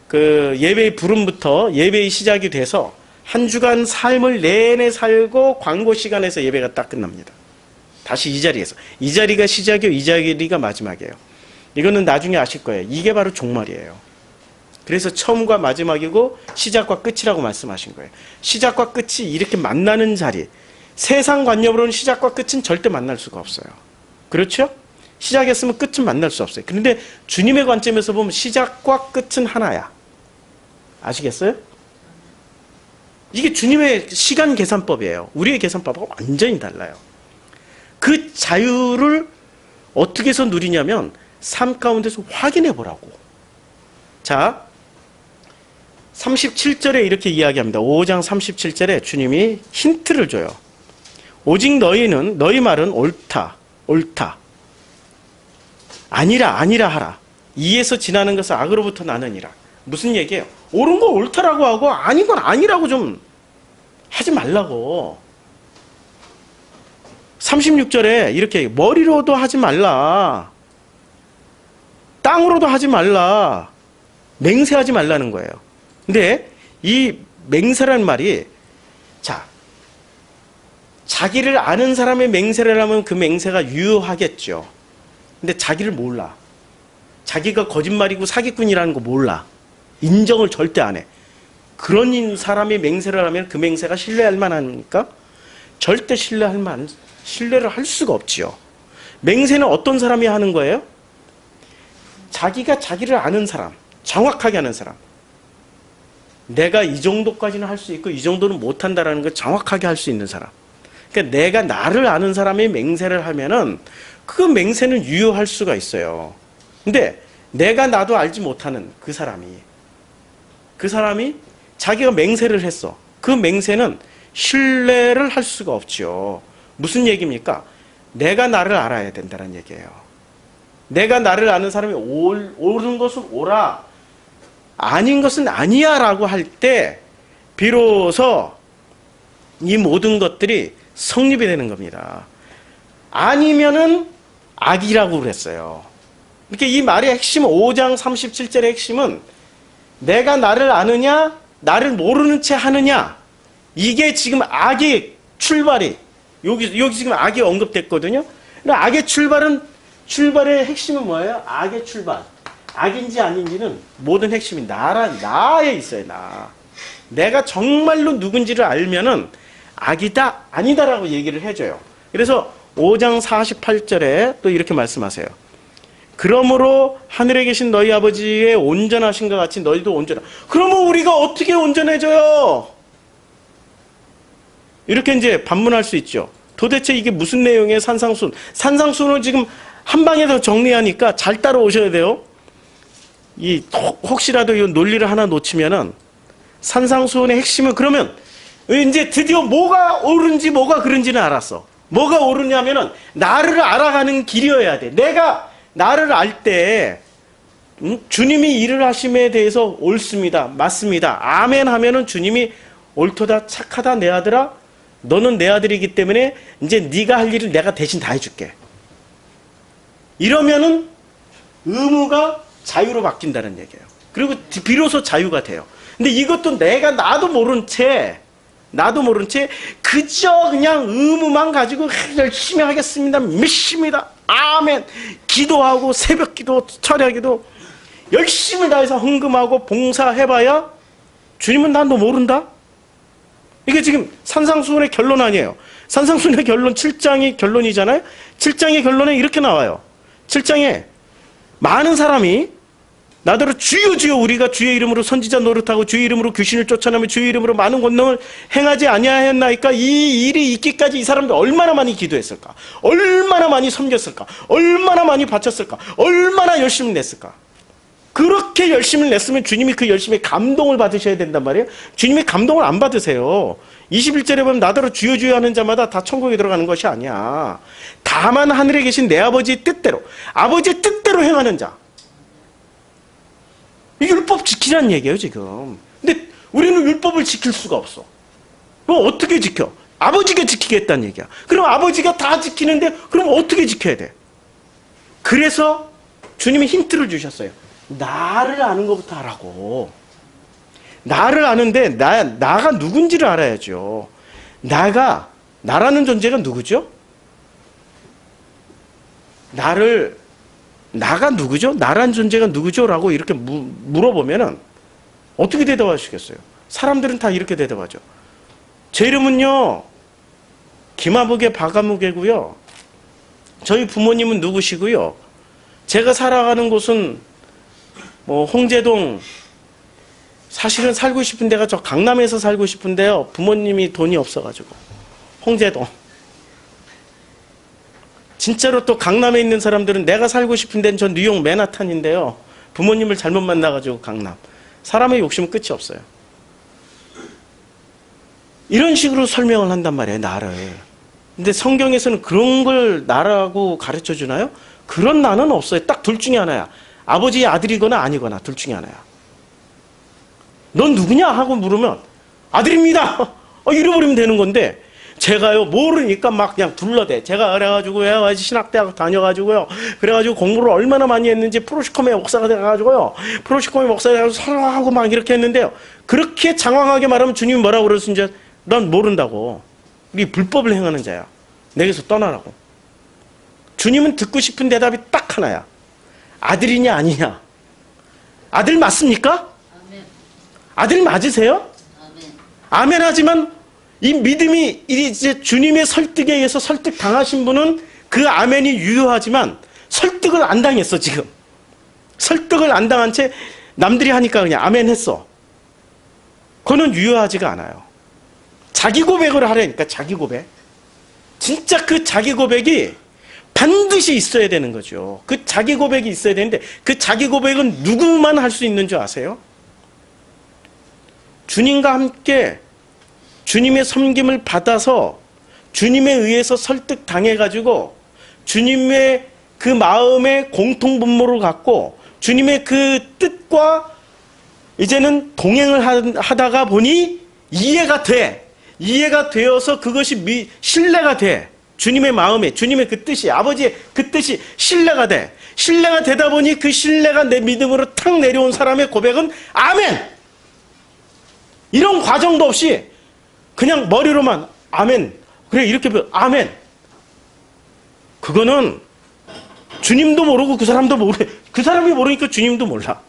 그 예배의 부름부터 예배의 시작이 돼서 한 주간 삶을 내내 살고 광고 시간에서 예배가 딱 끝납니다. 다시 이 자리에서. 이 자리가 시작이요. 이 자리가 마지막이에요. 이거는 나중에 아실 거예요. 이게 바로 종말이에요. 그래서 처음과 마지막이고 시작과 끝이라고 말씀하신 거예요. 시작과 끝이 이렇게 만나는 자리. 세상 관념으로는 시작과 끝은 절대 만날 수가 없어요. 그렇죠? 시작했으면 끝은 만날 수 없어요. 그런데 주님의 관점에서 보면 시작과 끝은 하나야. 아시겠어요? 이게 주님의 시간 계산법이에요. 우리의 계산법하고 완전히 달라요. 그 자유를 어떻게 해서 누리냐면 삶 가운데서 확인해 보라고. 자, 37절에 이렇게 이야기합니다. 5장 37절에 주님이 힌트를 줘요. 오직 너희는 너희 말은 옳다. 아니라 하라. 이에서 지나는 것은 악으로부터 나느니라. 무슨 얘기예요? 옳은 거 옳다라고 하고 아닌 건 아니라고 좀 하지 말라고. 36절에 이렇게 머리로도 하지 말라. 땅으로도 하지 말라. 맹세하지 말라는 거예요. 근데 이 맹세라는 말이 자기를 아는 사람의 맹세를 하면 그 맹세가 유효하겠죠. 근데 자기를 몰라. 자기가 거짓말이고 사기꾼이라는 거 몰라. 인정을 절대 안 해. 그런 사람의 맹세를 하면 그 맹세가 신뢰할 만합니까? 절대 신뢰를 할 수가 없지요. 맹세는 어떤 사람이 하는 거예요? 자기가 자기를 아는 사람, 정확하게 아는 사람. 내가 이 정도까지는 할 수 있고 이 정도는 못한다라는 걸 정확하게 할 수 있는 사람. 그러니까 내가 나를 아는 사람의 맹세를 하면은 그 맹세는 유효할 수가 있어요. 근데 내가 나도 알지 못하는 그 사람이 자기가 맹세를 했어. 그 맹세는 신뢰를 할 수가 없죠. 무슨 얘기입니까? 내가 나를 알아야 된다는 얘기예요. 내가 나를 아는 사람이 옳은 것은 옳아, 아닌 것은 아니야 라고 할 때 비로소 이 모든 것들이 성립이 되는 겁니다. 아니면은 악이라고 그랬어요. 이렇게 이 말의 핵심, 5장 37절의 핵심은 내가 나를 아느냐, 나를 모르는 채 하느냐, 이게 지금 악의 출발이, 여기 지금 악이 언급됐거든요. 악의 출발의 핵심은 뭐예요? 악의 출발. 악인지 아닌지는 모든 핵심이 나에 있어요, 나. 내가 정말로 누군지를 알면은 악이다, 아니다라고 얘기를 해줘요. 그래서 5장 48절에 또 이렇게 말씀하세요. 그러므로 하늘에 계신 너희 아버지의 온전하신 것 같이 너희도 온전하. 그러면 우리가 어떻게 온전해져요? 이렇게 이제 반문할 수 있죠. 도대체 이게 무슨 내용의 산상수훈? 산상수훈을 지금 한 방에 더 정리하니까 잘 따라오셔야 돼요. 혹시라도 이 논리를 하나 놓치면은 산상수훈의 핵심은 그러면 이제 드디어 뭐가 옳은지 뭐가 그른지는 알았어. 뭐가 옳으냐면은 나를 알아가는 길이어야 돼. 내가 나를 알 때 주님이 일을 하심에 대해서 옳습니다. 맞습니다. 아멘 하면은 주님이 옳도다, 착하다 내 아들아, 너는 내 아들이기 때문에 이제 네가 할 일을 내가 대신 다 해줄게. 이러면은 의무가 자유로 바뀐다는 얘기예요. 그리고 비로소 자유가 돼요. 근데 이것도 나도 모른 채 그저 그냥 의무만 가지고 열심히 하겠습니다, 믿습니다, 아멘, 기도하고 새벽 기도, 철야 기도 열심히 다해서 헌금하고 봉사해봐야 주님은 난 너 모른다? 이게 지금 산상수훈의 결론 아니에요. 산상수훈의 결론 7장이 결론이잖아요. 7장의 결론에 이렇게 나와요. 7장에 많은 사람이 나더러 주여 주여 우리가 주의 이름으로 선지자 노릇하고 주의 이름으로 귀신을 쫓아내며 주의 이름으로 많은 권능을 행하지 아니하였나이까. 이 일이 있기까지 이 사람들 얼마나 많이 기도했을까, 얼마나 많이 섬겼을까, 얼마나 많이 바쳤을까, 얼마나 열심히 냈을까. 그렇게 열심을 냈으면 주님이 그 열심에 감동을 받으셔야 된단 말이에요. 주님이 감동을 안 받으세요. 21절에 보면 나더러 주여 주여 하는 자마다 다 천국에 들어가는 것이 아니야. 다만 하늘에 계신 내 아버지의 뜻대로, 아버지의 뜻대로 행하는 자. 이게 율법 지키라는 얘기예요 지금. 근데 우리는 율법을 지킬 수가 없어. 그럼 어떻게 지켜? 아버지가 지키겠다는 얘기야. 그럼 아버지가 다 지키는데 그럼 어떻게 지켜야 돼? 그래서 주님이 힌트를 주셨어요. 나를 아는 것부터 하라고. 나를 아는데 나가 누군지를 알아야죠. 나라는 존재가 누구죠? 나가 누구죠? 나란 존재가 누구죠? 라고 이렇게 물어보면은 어떻게 대답하시겠어요? 사람들은 다 이렇게 대답하죠. 제 이름은요, 김아무개 박아무개고요. 저희 부모님은 누구시고요. 제가 살아가는 곳은 홍제동, 사실은 살고 싶은 데가 저 강남에서 살고 싶은데요. 부모님이 돈이 없어가지고. 홍제동. 진짜로 또 강남에 있는 사람들은 내가 살고 싶은 데는 저 뉴욕 맨하탄인데요. 부모님을 잘못 만나가지고 강남. 사람의 욕심은 끝이 없어요. 이런 식으로 설명을 한단 말이에요, 나를. 근데 성경에서는 그런 걸 나라고 가르쳐 주나요? 그런 나는 없어요. 딱 둘 중에 하나야. 아버지의 아들이거나 아니거나 둘 중에 하나야. 넌 누구냐? 하고 물으면 아들입니다. 잃어버리면 되는 건데, 제가요 모르니까 막 그냥 둘러대. 제가 그래가지고 신학대학 다녀가지고요, 그래가지고 공부를 얼마나 많이 했는지 프로시콤의 목사가 돼가지고요, 프로시콤의 목사가 돼가지고 사랑하고 막 이렇게 했는데요. 그렇게 장황하게 말하면 주님이 뭐라고 그러시는지 난 모른다고. 우리 불법을 행하는 자야. 내게서 떠나라고. 주님은 듣고 싶은 대답이 딱 하나야. 아들이냐 아니냐. 아들 맞습니까? 아멘. 아들 맞으세요? 아멘. 아멘. 하지만 이 믿음이 이제 주님의 설득에 의해서 설득 당하신 분은 그 아멘이 유효하지만 설득을 안 당했어 지금. 설득을 안 당한 채 남들이 하니까 그냥 아멘 했어. 그거는 유효하지가 않아요. 자기 고백을 하려니까 자기 고백. 진짜 그 자기 고백이 반드시 있어야 되는 거죠. 그 자기 고백이 있어야 되는데 그 자기 고백은 누구만 할 수 있는 줄 아세요? 주님과 함께 주님의 섬김을 받아서 주님에 의해서 설득당해가지고 주님의 그 마음의 공통분모를 갖고 주님의 그 뜻과 이제는 동행을 하다가 보니 이해가 돼. 이해가 되어서 그것이 신뢰가 돼. 주님의 마음에, 주님의 그 뜻이, 아버지의 그 뜻이 신뢰가 돼. 신뢰가 되다 보니 그 신뢰가 내 믿음으로 탁 내려온 사람의 고백은 아멘! 이런 과정도 없이 그냥 머리로만 아멘. 그래, 이렇게 아멘. 그거는 주님도 모르고 그 사람도 모르, 그 사람이 모르니까 주님도 몰라.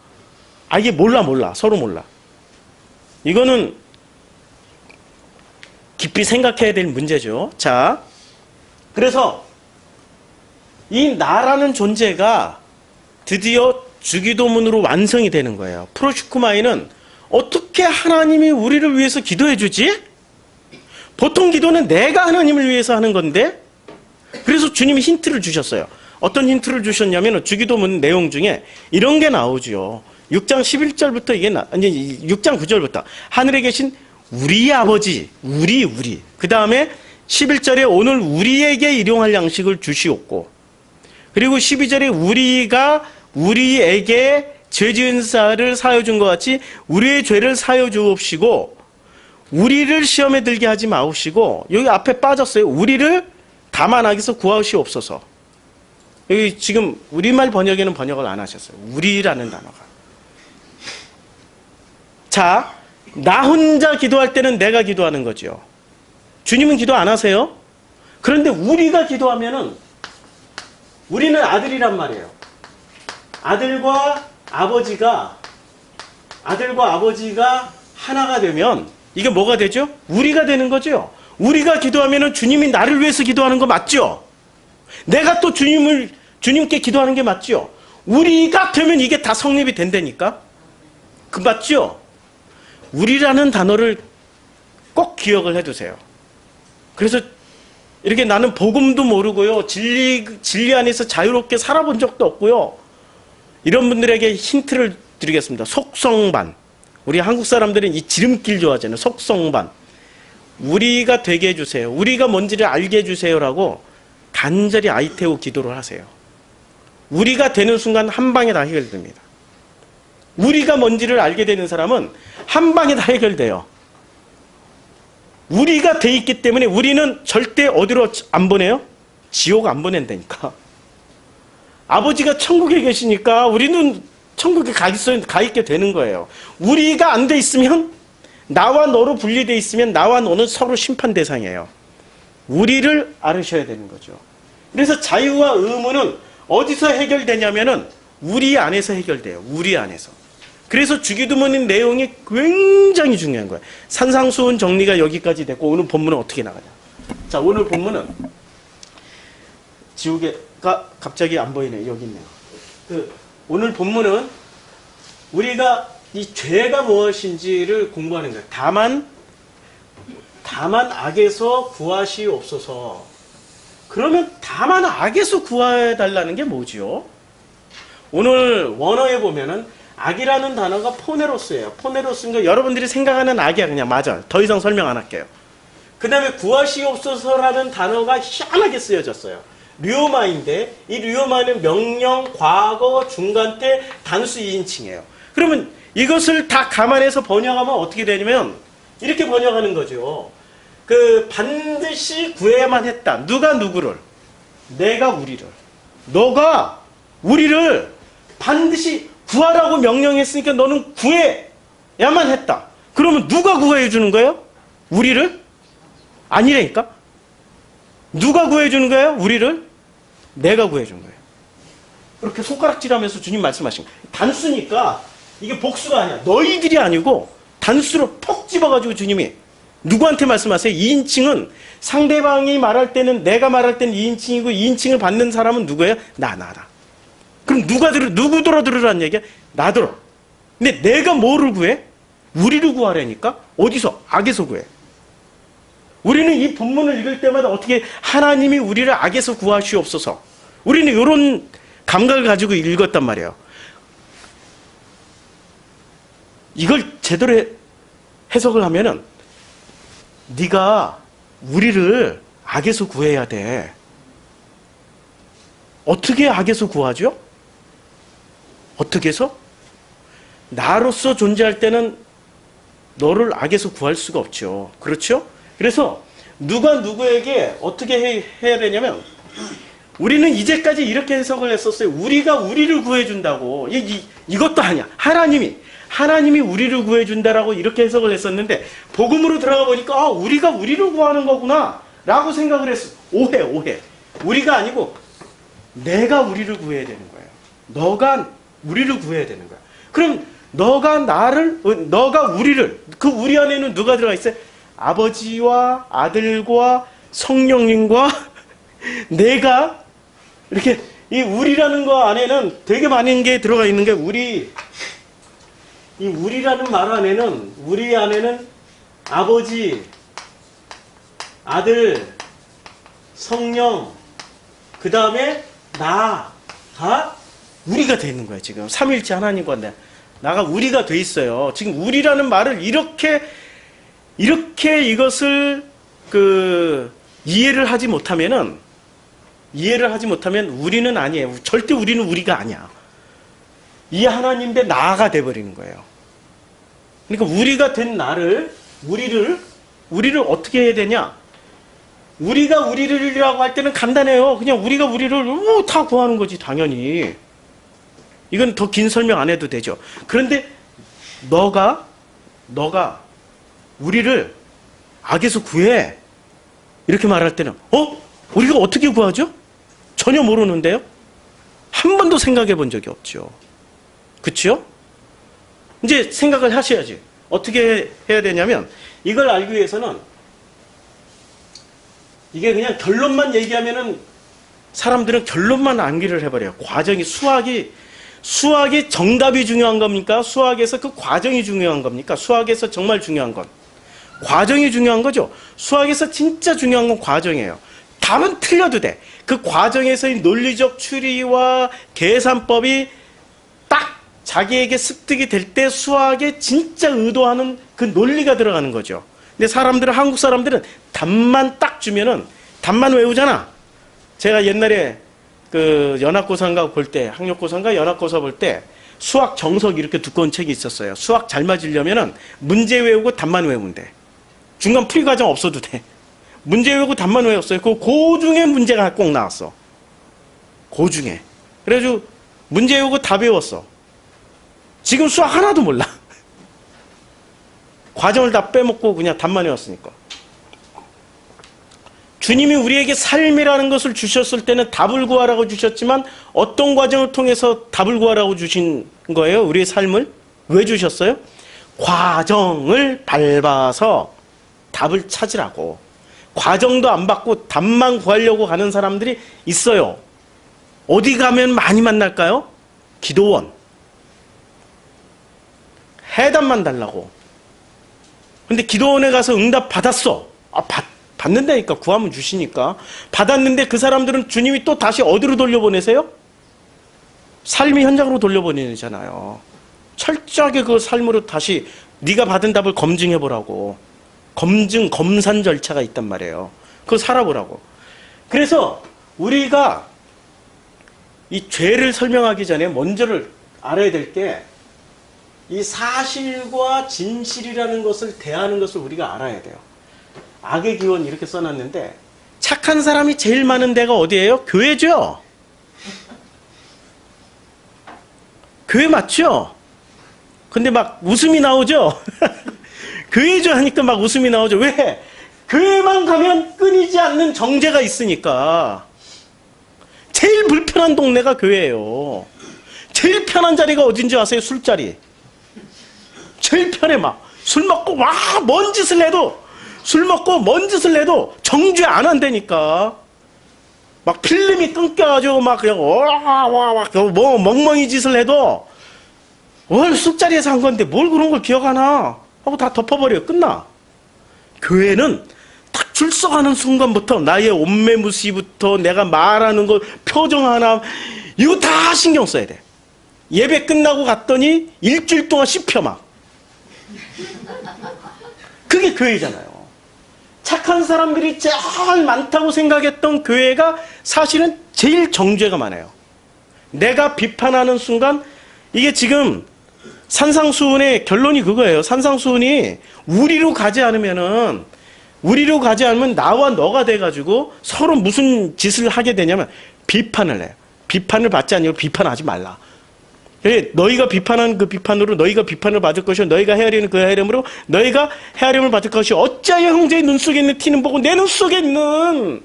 아, 이게 몰라. 서로 몰라. 이거는 깊이 생각해야 될 문제죠. 자, 그래서 이 나라는 존재가 드디어 주기도문으로 완성이 되는 거예요. 프로시쿠마이는 어떻게 하나님이 우리를 위해서 기도해 주지? 보통 기도는 내가 하나님을 위해서 하는 건데, 그래서 주님이 힌트를 주셨어요. 어떤 힌트를 주셨냐면 주기도문 내용 중에 이런 게 나오죠. 6장 11절부터 아니 6장 9절부터 하늘에 계신 우리 아버지, 우리. 그 다음에 11절에 오늘 우리에게 일용할 양식을 주시옵고, 그리고 12절에 우리가 우리에게 죄 지은 자를 사하여 준 것 같이 우리의 죄를 사하여 주옵시고, 우리를 시험에 들게 하지 마옵시고, 여기 앞에 빠졌어요. 우리를 다만 악에서 구하시옵소서. 여기 지금 우리말 번역에는 번역을 안 하셨어요. 우리라는 단어가. 자, 나 혼자 기도할 때는 내가 기도하는 거죠. 주님은 기도 안 하세요? 그런데 우리가 기도하면은 우리는 아들이란 말이에요. 아들과 아버지가 하나가 되면 이게 뭐가 되죠? 우리가 되는 거죠. 우리가 기도하면은 주님이 나를 위해서 기도하는 거 맞죠? 내가 또 주님께 기도하는 게 맞죠? 우리가 되면 이게 다 성립이 된다니까? 그 맞죠? 우리라는 단어를 꼭 기억을 해두세요. 그래서 이렇게 나는 복음도 모르고요, 진리 안에서 자유롭게 살아본 적도 없고요, 이런 분들에게 힌트를 드리겠습니다. 속성반. 우리 한국 사람들은 이 지름길 좋아하잖아요. 속성반. 우리가 되게 해주세요. 우리가 뭔지를 알게 해주세요라고 간절히 아이테오 기도를 하세요. 우리가 되는 순간 한 방에 다 해결됩니다. 우리가 뭔지를 알게 되는 사람은 한 방에 다 해결돼요. 우리가 돼 있기 때문에 우리는 절대 어디로 안 보내요? 지옥 안 보낸다니까. 아버지가 천국에 계시니까 우리는 천국에 가 있게 되는 거예요. 우리가 안 돼 있으면, 나와 너로 분리돼 있으면 나와 너는 서로 심판 대상이에요. 우리를 알으셔야 되는 거죠. 그래서 자유와 의무는 어디서 해결되냐면은 우리 안에서 해결돼요. 우리 안에서. 그래서 주기도문의 내용이 굉장히 중요한 거예요. 산상수훈 정리가 여기까지 됐고, 오늘 본문은 어떻게 나가냐. 자, 오늘 본문은 지우개가 갑자기 안 보이네. 여기 있네요. 오늘 본문은 우리가 이 죄가 무엇인지를 공부하는 거예요. 다만 악에서 구하시옵소서. 그러면 다만 악에서 구해달라는 게 뭐지요? 오늘 원어에 보면은 악이라는 단어가 포네로스예요. 포네로스인 여러분들이 생각하는 악이야. 그냥 맞아. 더 이상 설명 안 할게요. 그 다음에 구하시옵소서라는 단어가 희한하게 쓰여졌어요. 류오마인데, 이 류오마는 명령, 과거, 중간태, 단수 2인칭이에요. 그러면 이것을 다 감안해서 번역하면 어떻게 되냐면 이렇게 번역하는 거죠. 반드시 구해야만 했다. 누가 누구를? 내가 우리를. 너가 우리를 반드시 구하라고 명령했으니까 너는 구해야만 했다. 그러면 누가 구해 주는 거예요? 우리를? 아니라니까? 누가 구해 주는 거예요? 우리를? 내가 구해 준 거예요. 그렇게 손가락질하면서 주님 말씀하신 거예요. 단수니까 이게 복수가 아니야. 너희들이 아니고 단수로 퍽 집어가지고 주님이 누구한테 말씀하세요? 2인칭은 상대방이 말할 때는, 내가 말할 때는 2인칭이고 2인칭을 받는 사람은 누구예요? 나다. 그럼 누구 들어라는 얘기야? 나 들어. 근데 내가 뭐를 구해? 우리를 구하려니까? 어디서? 악에서 구해. 우리는 이 본문을 읽을 때마다 어떻게 하나님이 우리를 악에서 구하시옵소서. 우리는 이런 감각을 가지고 읽었단 말이에요. 이걸 제대로 해석을 하면은 네가 우리를 악에서 구해야 돼. 어떻게 악에서 구하죠? 어떻게 해서? 나로서 존재할 때는 너를 악에서 구할 수가 없죠. 그렇죠? 그래서 누가 누구에게 어떻게 해야 되냐면, 우리는 이제까지 이렇게 해석을 했었어요. 우리가 우리를 구해준다고. 이것도 아니야. 하나님이 우리를 구해준다라고 이렇게 해석을 했었는데, 복음으로 들어가 보니까 우리가 우리를 구하는 거구나 라고 생각을 했어. 오해. 우리가 아니고 내가 우리를 구해야 되는 거예요. 너가 우리를 구해야 되는 거야. 그럼 너가 우리를, 그 우리 안에는 누가 들어가 있어요? 아버지와 아들과 성령님과 내가, 이렇게 이 우리라는 거 안에는 되게 많은 게 들어가 있는 게, 이 우리라는 말 안에는, 우리 안에는 아버지, 아들, 성령, 그 다음에 나가 우리가 돼 있는 거예요. 지금 삼위일체 하나님과 나가 우리가 돼 있어요. 지금 우리라는 말을 이렇게 이것을 이해를 하지 못하면 우리는 아니에요. 절대 우리는 우리가 아니야. 이 하나님 대 나가 돼버리는 거예요. 그러니까 우리가 된 우리를 어떻게 해야 되냐? 우리가 우리를이라고 할 때는 간단해요. 그냥 우리가 우리를 다 구하는 거지, 당연히. 이건 더 긴 설명 안 해도 되죠. 그런데 너가 우리를 악에서 구해, 이렇게 말할 때는 우리가 어떻게 구하죠? 전혀 모르는데요? 한 번도 생각해 본 적이 없죠. 그렇죠? 이제 생각을 하셔야지. 어떻게 해야 되냐면, 이걸 알기 위해서는, 이게 그냥 결론만 얘기하면은 사람들은 결론만 암기를 해버려요. 과정이, 수학이 정답이 중요한 겁니까? 수학에서 그 과정이 중요한 겁니까? 수학에서 정말 중요한 건 과정이 중요한 거죠. 수학에서 진짜 중요한 건 과정이에요. 답은 틀려도 돼. 그 과정에서의 논리적 추리와 계산법이 딱 자기에게 습득이 될 때 수학에 진짜 의도하는 그 논리가 들어가는 거죠. 근데 한국 사람들은 답만 딱 주면은 답만 외우잖아. 제가 옛날에 연합고사인가 볼 때, 학력고사인가 연합고사 볼 때 수학 정석 이렇게 두꺼운 책이 있었어요. 수학 잘 맞으려면은 문제 외우고 답만 외우면 돼. 중간 풀이 과정 없어도 돼. 문제 외우고 답만 외웠어요. 그 중에 문제가 꼭 나왔어. 그 중에. 그래가지고 문제 외우고 답 외웠어. 지금 수학 하나도 몰라. 과정을 다 빼먹고 그냥 답만 외웠으니까. 주님이 우리에게 삶이라는 것을 주셨을 때는 답을 구하라고 주셨지만, 어떤 과정을 통해서 답을 구하라고 주신 거예요? 우리의 삶을? 왜 주셨어요? 과정을 밟아서 답을 찾으라고. 과정도 안 받고 답만 구하려고 가는 사람들이 있어요. 어디 가면 많이 만날까요? 기도원. 해답만 달라고. 근데 기도원에 가서 응답 받았어. 받는다니까. 구하면 주시니까. 받았는데 그 사람들은 주님이 또 다시 어디로 돌려보내세요? 삶의 현장으로 돌려보내잖아요. 철저하게 그 삶으로 다시 네가 받은 답을 검증해보라고. 검산 절차가 있단 말이에요. 그거 살아보라고. 그래서 우리가 이 죄를 설명하기 전에 먼저를 알아야 될 게, 이 사실과 진실이라는 것을 대하는 것을 우리가 알아야 돼요. 악의 기원 이렇게 써놨는데, 착한 사람이 제일 많은 데가 어디예요? 교회죠. 교회 맞죠? 근데 막 웃음이 나오죠? 교회죠 하니까 막 웃음이 나오죠. 왜? 교회만 가면 끊이지 않는 정죄가 있으니까. 제일 불편한 동네가 교회예요. 제일 편한 자리가 어딘지 아세요? 술자리. 제일 편해. 막 술 먹고 뭔 짓을 해도, 술 먹고 뭔 짓을 해도 정죄 안 한다니까. 막 필름이 끊겨가지고 막 그냥 뭐 멍멍이 짓을 해도 술자리에서 한 건데 뭘 그런 걸 기억하나 하고 다 덮어버려요. 끝나. 교회는 딱 출석하는 순간부터 나의 옷매무새부터 내가 말하는 거, 표정 하나, 이거 다 신경 써야 돼. 예배 끝나고 갔더니 일주일 동안 씹혀 막. 그게 교회잖아요. 착한 사람들이 제일 많다고 생각했던 교회가 사실은 제일 정죄가 많아요. 내가 비판하는 순간 이게 지금 산상수훈의 결론이 그거예요. 산상수훈이 우리로 가지 않으면 나와 너가 돼가지고 서로 무슨 짓을 하게 되냐면 비판을 해요. 비판을 받지 아니고 비판하지 말라. 너희가 비판한 그 비판으로 너희가 비판을 받을 것이요 너희가 헤아리는 그 헤아림으로 너희가 헤아림을 받을 것이요 어찌하여 형제의 눈 속에 있는 티는 보고 내 눈 속에 있는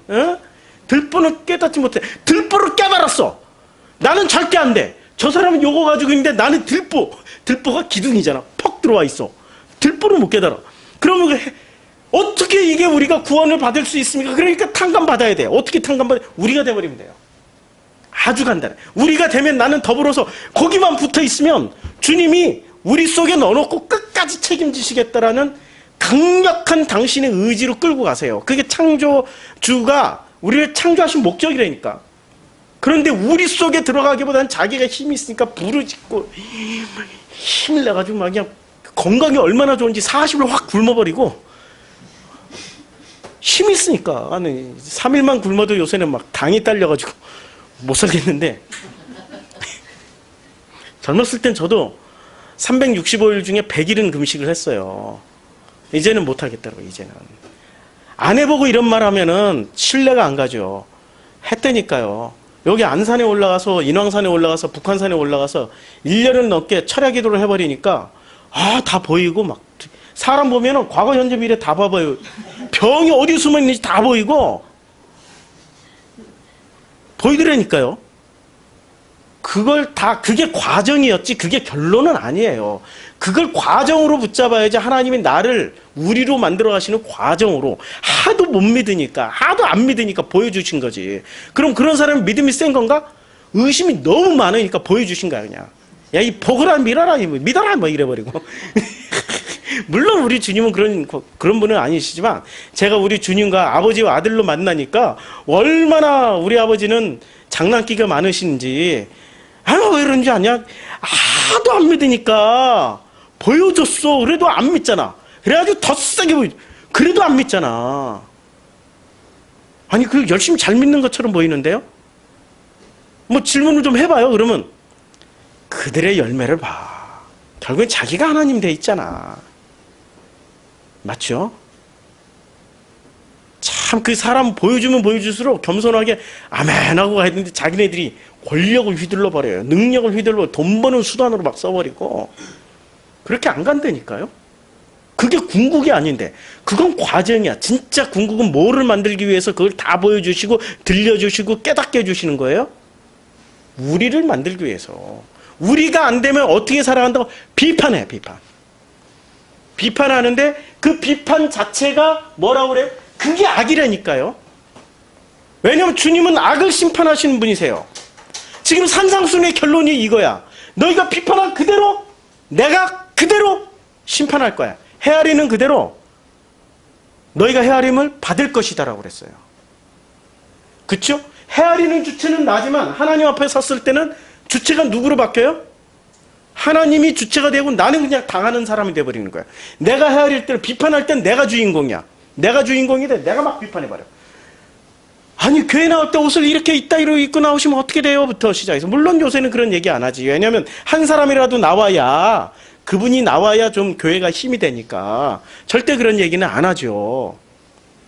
들보는 깨닫지 못해. 들보를 깨달았어. 나는 절대 안 돼. 저 사람은 요거 가지고 있는데 나는 들보가 기둥이잖아. 퍽 들어와 있어. 들보를 못 깨달아. 그러면 어떻게 이게 우리가 구원을 받을 수 있습니까? 그러니까 탕감받아야 돼. 어떻게 탕감받아야 돼? 우리가 돼버리면 돼요. 아주 간단해. 우리가 되면 나는 더불어서 거기만 붙어 있으면 주님이 우리 속에 넣어놓고 끝까지 책임지시겠다라는 강력한 당신의 의지로 끌고 가세요. 그게 창조주가 우리를 창조하신 목적이라니까. 그런데 우리 속에 들어가기보다는 자기가 힘이 있으니까 부르짖고 힘을 내가지고 막 그냥 건강이 얼마나 좋은지 40을 확 굶어버리고 힘이 있으니까. 아니 3일만 굶어도 요새는 막 당이 딸려가지고 못 살겠는데 젊었을 땐 저도 365일 중에 100일은 금식을 했어요. 이제는 못 하겠더라고요. 이제는 안 해보고 이런 말 하면은 신뢰가 안 가죠. 했다니까요. 여기 안산에 올라가서 인왕산에 올라가서 북한산에 올라가서 1년을 넘게 철야 기도를 해버리니까 다 보이고 막 사람 보면은 과거 현재 미래 다 봐봐요. 병이 어디 숨어 있는지 다 보이고 보이더라니까요. 그게 과정이었지 그게 결론은 아니에요. 그걸 과정으로 붙잡아야지 하나님이 나를 우리로 만들어 가시는 과정으로 하도 못 믿으니까 하도 안 믿으니까 보여주신 거지. 그럼 그런 사람은 믿음이 센 건가? 의심이 너무 많으니까 보여주신 거야 그냥. 야 이 보거라 믿어라 믿어라 뭐 이래버리고. 물론 우리 주님은 그런 분은 아니시지만 제가 우리 주님과 아버지와 아들로 만나니까 얼마나 우리 아버지는 장난기가 많으신지 왜 이런지 아냐? 하도 안 믿으니까 보여줬어. 그래도 안 믿잖아. 그래가지고 더 세게 그래도 안 믿잖아. 아니 그 열심히 잘 믿는 것처럼 보이는데요. 뭐 질문을 좀 해봐요. 그러면 그들의 열매를 봐. 결국엔 자기가 하나님 돼 있잖아. 맞죠? 참 그 사람 보여주면 보여줄수록 겸손하게 아멘 하고 가야 되는데 자기네들이 권력을 휘둘러 버려요. 능력을 휘둘러 돈 버는 수단으로 막 써버리고 그렇게 안 간다니까요. 그게 궁극이 아닌데 그건 과정이야. 진짜 궁극은 뭐를 만들기 위해서 그걸 다 보여주시고 들려주시고 깨닫게 해주시는 거예요? 우리를 만들기 위해서. 우리가 안 되면 어떻게 살아간다고? 비판해. 비판하는데 그 비판 자체가 뭐라고 그래요? 그게 악이라니까요. 왜냐하면 주님은 악을 심판하시는 분이세요. 지금 산상수훈의 결론이 이거야. 너희가 비판한 그대로 내가 그대로 심판할 거야. 헤아리는 그대로 너희가 헤아림을 받을 것이다라고 그랬어요. 그렇죠? 헤아리는 주체는 나지만 하나님 앞에 섰을 때는 주체가 누구로 바뀌어요? 하나님이 주체가 되고 나는 그냥 당하는 사람이 돼버리는 거야. 내가 헤아릴 때는 비판할 땐 내가 주인공이야. 내가 주인공이 돼. 내가 막 비판해버려. 아니 교회 나올 때 옷을 이렇게 이따위로 입고 나오시면 어떻게 돼요? 부터 시작해서. 물론 요새는 그런 얘기 안 하지. 왜냐하면 한 사람이라도 나와야 그분이 나와야 좀 교회가 힘이 되니까 절대 그런 얘기는 안 하죠.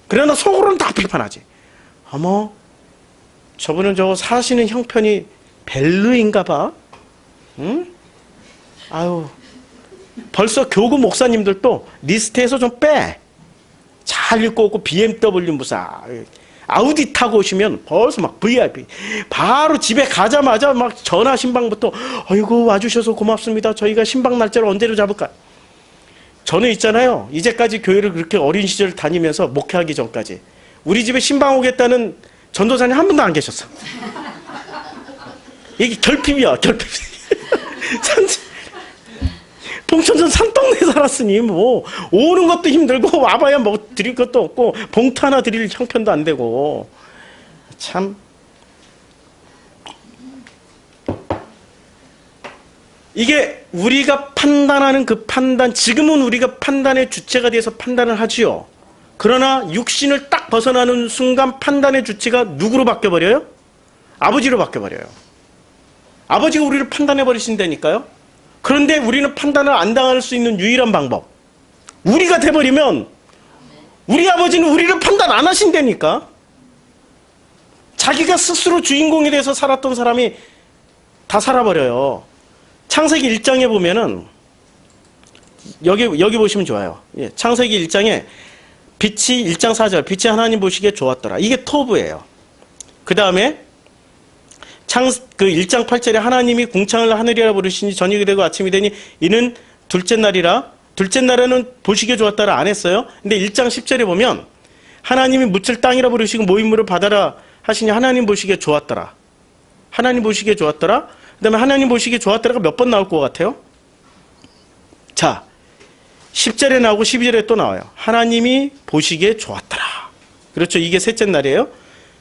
그러나 속으로는 다 비판하지. 어머 저분은 저거 사시는 형편이 벨르인가 봐. 응? 아유 벌써 교구 목사님들도 리스트에서 좀 빼. 잘 읽고 오고 BMW 무사 아우디 타고 오시면 벌써 막 VIP 바로 집에 가자마자 막 전화 신방부터 아이고 와주셔서 고맙습니다. 저희가 신방 날짜를 언제로 잡을까. 저는 있잖아요. 이제까지 교회를 그렇게 어린 시절 다니면서 목회하기 전까지 우리 집에 신방 오겠다는 전도사님 한 분도 안 계셨어. 이게 결핍이야. 결핍. 봉천전 산동네에 살았으니 뭐 오는 것도 힘들고 와봐야 뭐 드릴 것도 없고 봉투 하나 드릴 형편도 안 되고 참 이게 우리가 판단하는 그 판단 지금은 우리가 판단의 주체가 돼서 판단을 하지요. 그러나 육신을 딱 벗어나는 순간 판단의 주체가 누구로 바뀌어버려요? 아버지로 바뀌어버려요. 아버지가 우리를 판단해버리신다니까요. 그런데 우리는 판단을 안 당할 수 있는 유일한 방법. 우리가 돼버리면 우리 아버지는 우리를 판단 안 하신다니까. 자기가 스스로 주인공이 돼서 살았던 사람이 다 살아버려요. 창세기 1장에 보면은 여기 보시면 좋아요. 예, 창세기 1장에 빛이 1장 4절 빛이 하나님 보시기에 좋았더라. 이게 토브예요. 그 다음에 그 1장 8절에 하나님이 궁창을 하늘이라 부르시니 저녁이 되고 아침이 되니 이는 둘째 날이라. 둘째 날에는 보시기에 좋았더라 안 했어요. 근데 1장 10절에 보면 하나님이 묻힐 땅이라 부르시고 모임물을 바다라 하시니 하나님 보시기에 좋았더라. 하나님 보시기에 좋았더라. 그 다음에 하나님 보시기에 좋았더라가 몇 번 나올 것 같아요? 자, 10절에 나오고 12절에 또 나와요. 하나님이 보시기에 좋았더라. 그렇죠. 이게 셋째 날이에요.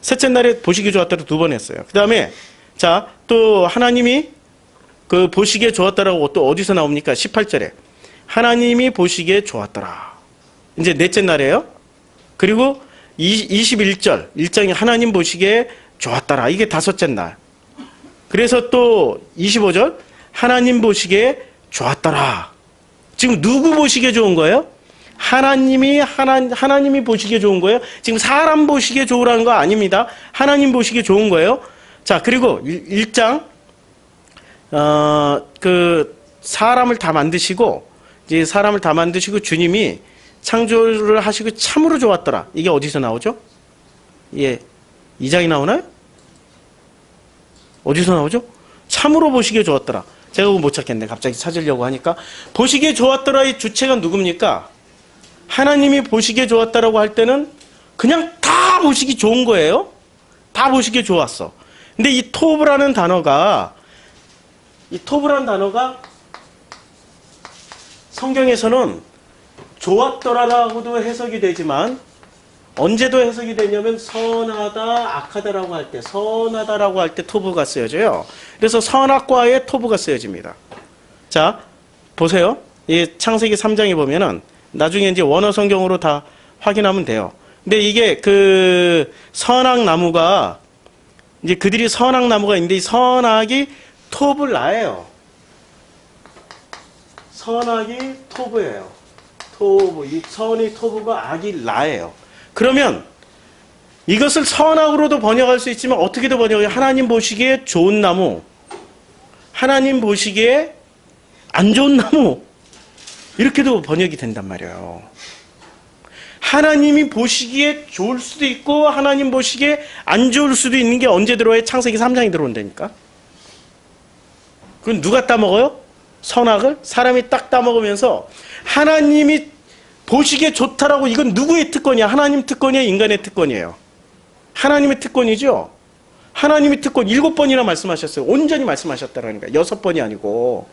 셋째 날에 보시기에 좋았더라 두 번 했어요. 그 다음에 자, 또 하나님이 그 보시기에 좋았더라고 또 어디서 나옵니까? 18절에. 하나님이 보시기에 좋았더라. 이제 넷째 날이에요. 그리고 21절, 1장에 하나님 보시기에 좋았더라. 이게 다섯째 날. 그래서 또 25절, 하나님 보시기에 좋았더라. 지금 누구 보시기에 좋은 거예요? 하나님이 보시기에 좋은 거예요. 지금 사람 보시기에 좋으라는 거 아닙니다. 하나님 보시기에 좋은 거예요. 자, 그리고 1장, 사람을 다 만드시고, 이제 사람을 다 만드시고 주님이 창조를 하시고 참으로 좋았더라. 이게 어디서 나오죠? 예. 2장이 나오나요? 어디서 나오죠? 참으로 보시기에 좋았더라. 제가 그거 못 찾겠네. 갑자기 찾으려고 하니까. 보시기에 좋았더라의 주체가 누굽니까? 하나님이 보시기에 좋았다라고 할 때는 그냥 다 보시기 좋은 거예요. 다 보시기에 좋았어. 근데 이 토브라는 단어가 성경에서는 좋았더라라고도 해석이 되지만 언제도 해석이 되냐면 선하다, 악하다라고 할 때, 선하다라고 할 때 토브가 쓰여져요. 그래서 선악과의 토브가 쓰여집니다. 자, 보세요. 이 창세기 3장에 보면은 나중에 이제 원어 성경으로 다 확인하면 돼요. 근데 이게 그 선악나무가 이제 그들이 선악나무가 있는데 이 선악이 토브라예요. 선악이 토브예요. 토브, 이 선이 토브가 악이 라예요. 그러면 이것을 선악으로도 번역할 수 있지만 어떻게도 번역해요? 하나님 보시기에 좋은 나무, 하나님 보시기에 안 좋은 나무, 이렇게도 번역이 된단 말이에요. 하나님이 보시기에 좋을 수도 있고 하나님 보시기에 안 좋을 수도 있는 게 언제 들어와요? 창세기 3장이 들어온다니까. 그럼 누가 따먹어요? 선악을? 사람이 딱 따먹으면서 하나님이 보시기에 좋다라고. 이건 누구의 특권이야? 하나님 특권이에요? 인간의 특권이에요? 하나님의 특권이죠. 하나님의 특권 7번이나 말씀하셨어요. 온전히 말씀하셨다라는 거예요. 6번이 아니고.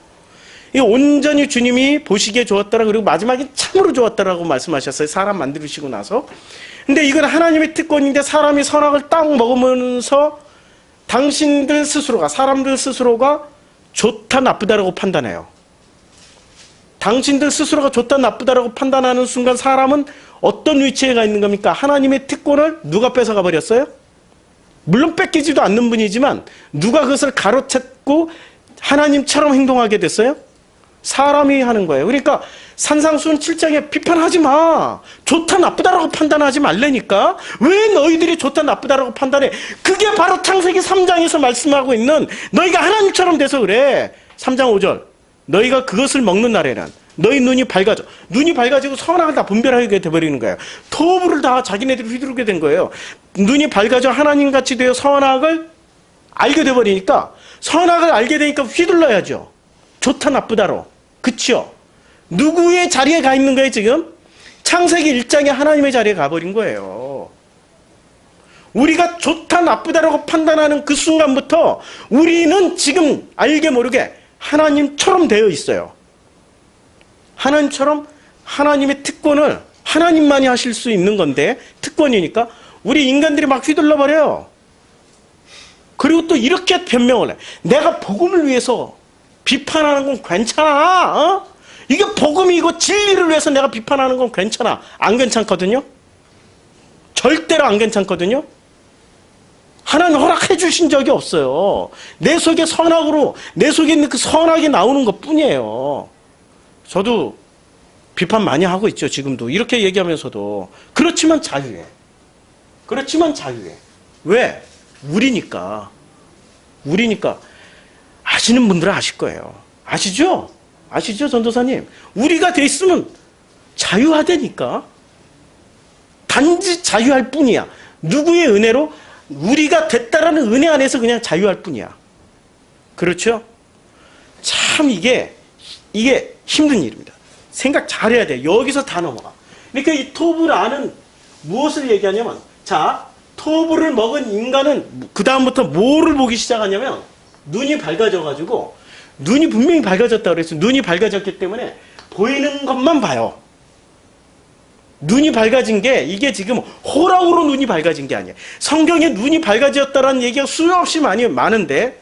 이 온전히 주님이 보시기에 좋았다라. 그리고 마지막에 참으로 좋았다라고 말씀하셨어요. 사람 만드시고 나서. 근데 이건 하나님의 특권인데 사람이 선악을 딱 먹으면서 당신들 스스로가, 사람들 스스로가 좋다 나쁘다라고 판단해요. 당신들 스스로가 좋다 나쁘다라고 판단하는 순간 사람은 어떤 위치에 가 있는 겁니까? 하나님의 특권을 누가 뺏어가 버렸어요? 물론 뺏기지도 않는 분이지만 누가 그것을 가로챘고 하나님처럼 행동하게 됐어요? 사람이 하는 거예요. 그러니까 산상수훈 7장에 비판하지 마. 좋다 나쁘다라고 판단하지 말라니까. 왜 너희들이 좋다 나쁘다라고 판단해? 그게 바로 창세기 3장에서 말씀하고 있는 너희가 하나님처럼 돼서 그래. 3장 5절. 너희가 그것을 먹는 날에는 너희 눈이 밝아져. 눈이 밝아지고 선악을 다 분별하게 돼버리는 거예요. 토부를 다 자기네들이 휘두르게 된 거예요. 눈이 밝아져 하나님같이 되어 선악을 알게 돼버리니까 선악을 알게 되니까 휘둘러야죠. 좋다 나쁘다로. 그쵸? 누구의 자리에 가 있는 거예요 지금? 창세기 1장에 하나님의 자리에 가버린 거예요. 우리가 좋다 나쁘다라고 판단하는 그 순간부터 우리는 지금 알게 모르게 하나님처럼 되어 있어요. 하나님처럼 하나님의 특권을 하나님만이 하실 수 있는 건데 특권이니까 우리 인간들이 막 휘둘러 버려요. 그리고 또 이렇게 변명을 해. 내가 복음을 위해서 비판하는 건 괜찮아. 이게 복음이고 진리를 위해서 내가 비판하는 건 괜찮아. 안 괜찮거든요. 절대로 안 괜찮거든요. 하나님 허락해 주신 적이 없어요. 내 속에 선악으로, 내 속에 있는 그 선악이 나오는 것 뿐이에요. 저도 비판 많이 하고 있죠, 지금도. 이렇게 얘기하면서도. 그렇지만 자유해. 그렇지만 자유해. 왜? 우리니까. 우리니까. 아시는 분들은 아실 거예요. 아시죠? 아시죠, 전도사님? 우리가 돼 있으면 자유하다니까. 단지 자유할 뿐이야. 누구의 은혜로? 우리가 됐다라는 은혜 안에서 그냥 자유할 뿐이야. 그렇죠? 참 이게 힘든 일입니다. 생각 잘해야 돼. 여기서 다 넘어가. 그러니까 이 토브라는 무엇을 얘기하냐면, 자, 토브를 먹은 인간은 그 다음부터 뭐를 보기 시작하냐면, 눈이 밝아져가지고, 눈이 분명히 밝아졌다고 그랬어요. 눈이 밝아졌기 때문에 보이는 것만 봐요. 눈이 밝아진 게 이게 지금 호락으로 눈이 밝아진 게 아니에요. 성경에 눈이 밝아졌다라는 얘기가 수없이 많은데,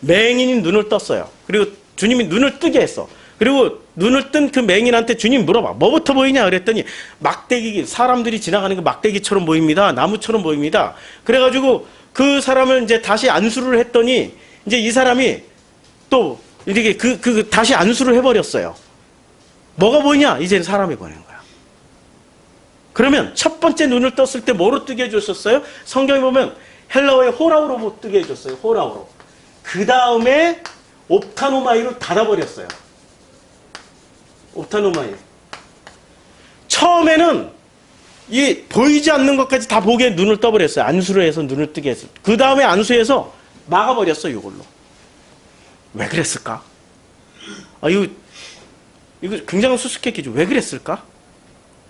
맹인이 눈을 떴어요. 그리고 주님이 눈을 뜨게 했어. 그리고 눈을 뜬 그 맹인한테 주님 물어봐. 뭐부터 보이냐 그랬더니 막대기, 사람들이 지나가는 그 막대기처럼 보입니다. 나무처럼 보입니다. 그래가지고 그 사람을 이제 다시 안수를 했더니 이제 이 사람이 또 이렇게 다시 안수를 해버렸어요. 뭐가 보이냐? 이제는 사람이 보이는 거야. 그러면 첫 번째 눈을 떴을 때 뭐로 뜨게 해줬었어요? 성경에 보면 헬라어의 호라우로 뜨게 해줬어요. 호라우로. 그 다음에 옵타노마이로 닫아버렸어요. 옵타노마이. 처음에는 이 보이지 않는 것까지 다 보게 눈을 떠버렸어요. 안수를 해서 눈을 뜨게 했어요. 그 다음에 안수해서 막아버렸어요. 이걸로. 왜 그랬을까? 이거 굉장히 수수께끼죠. 왜 그랬을까?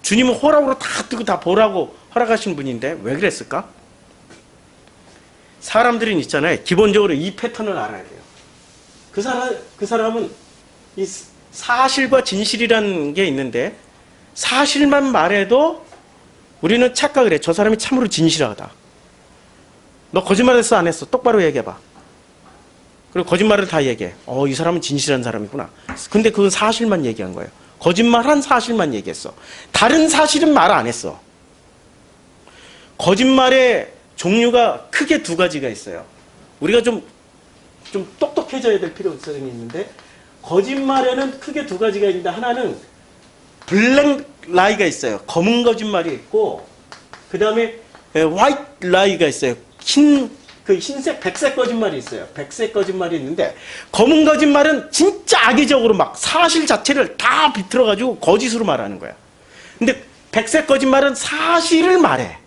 주님은 호락으로 다 뜨고 다 보라고 허락하신 분인데 왜 그랬을까? 사람들은 있잖아요. 기본적으로 이 패턴을 알아야 돼요. 그 사람은 이 사실과 진실이라는 게 있는데 사실만 말해도 우리는 착각을 해. 저 사람이 참으로 진실하다. 너 거짓말했어 안 했어? 똑바로 얘기해봐. 그리고 거짓말을 다 얘기해. 이 사람은 진실한 사람이구나. 근데 그건 사실만 얘기한 거예요. 거짓말한 사실만 얘기했어. 다른 사실은 말 안 했어. 거짓말의 종류가 크게 두 가지가 있어요. 우리가 좀 똑똑해져야 될 필요성이 있는데 거짓말에는 크게 두 가지가 있는데 하나는 블랙 라이가 있어요. 검은 거짓말이 있고 그 다음에 화이트 라이가 있어요. 흰색, 백색 거짓말이 있어요. 백색 거짓말이 있는데 검은 거짓말은 진짜 악의적으로 막 사실 자체를 다 비틀어가지고 거짓으로 말하는 거야. 근데 백색 거짓말은 사실을 말해.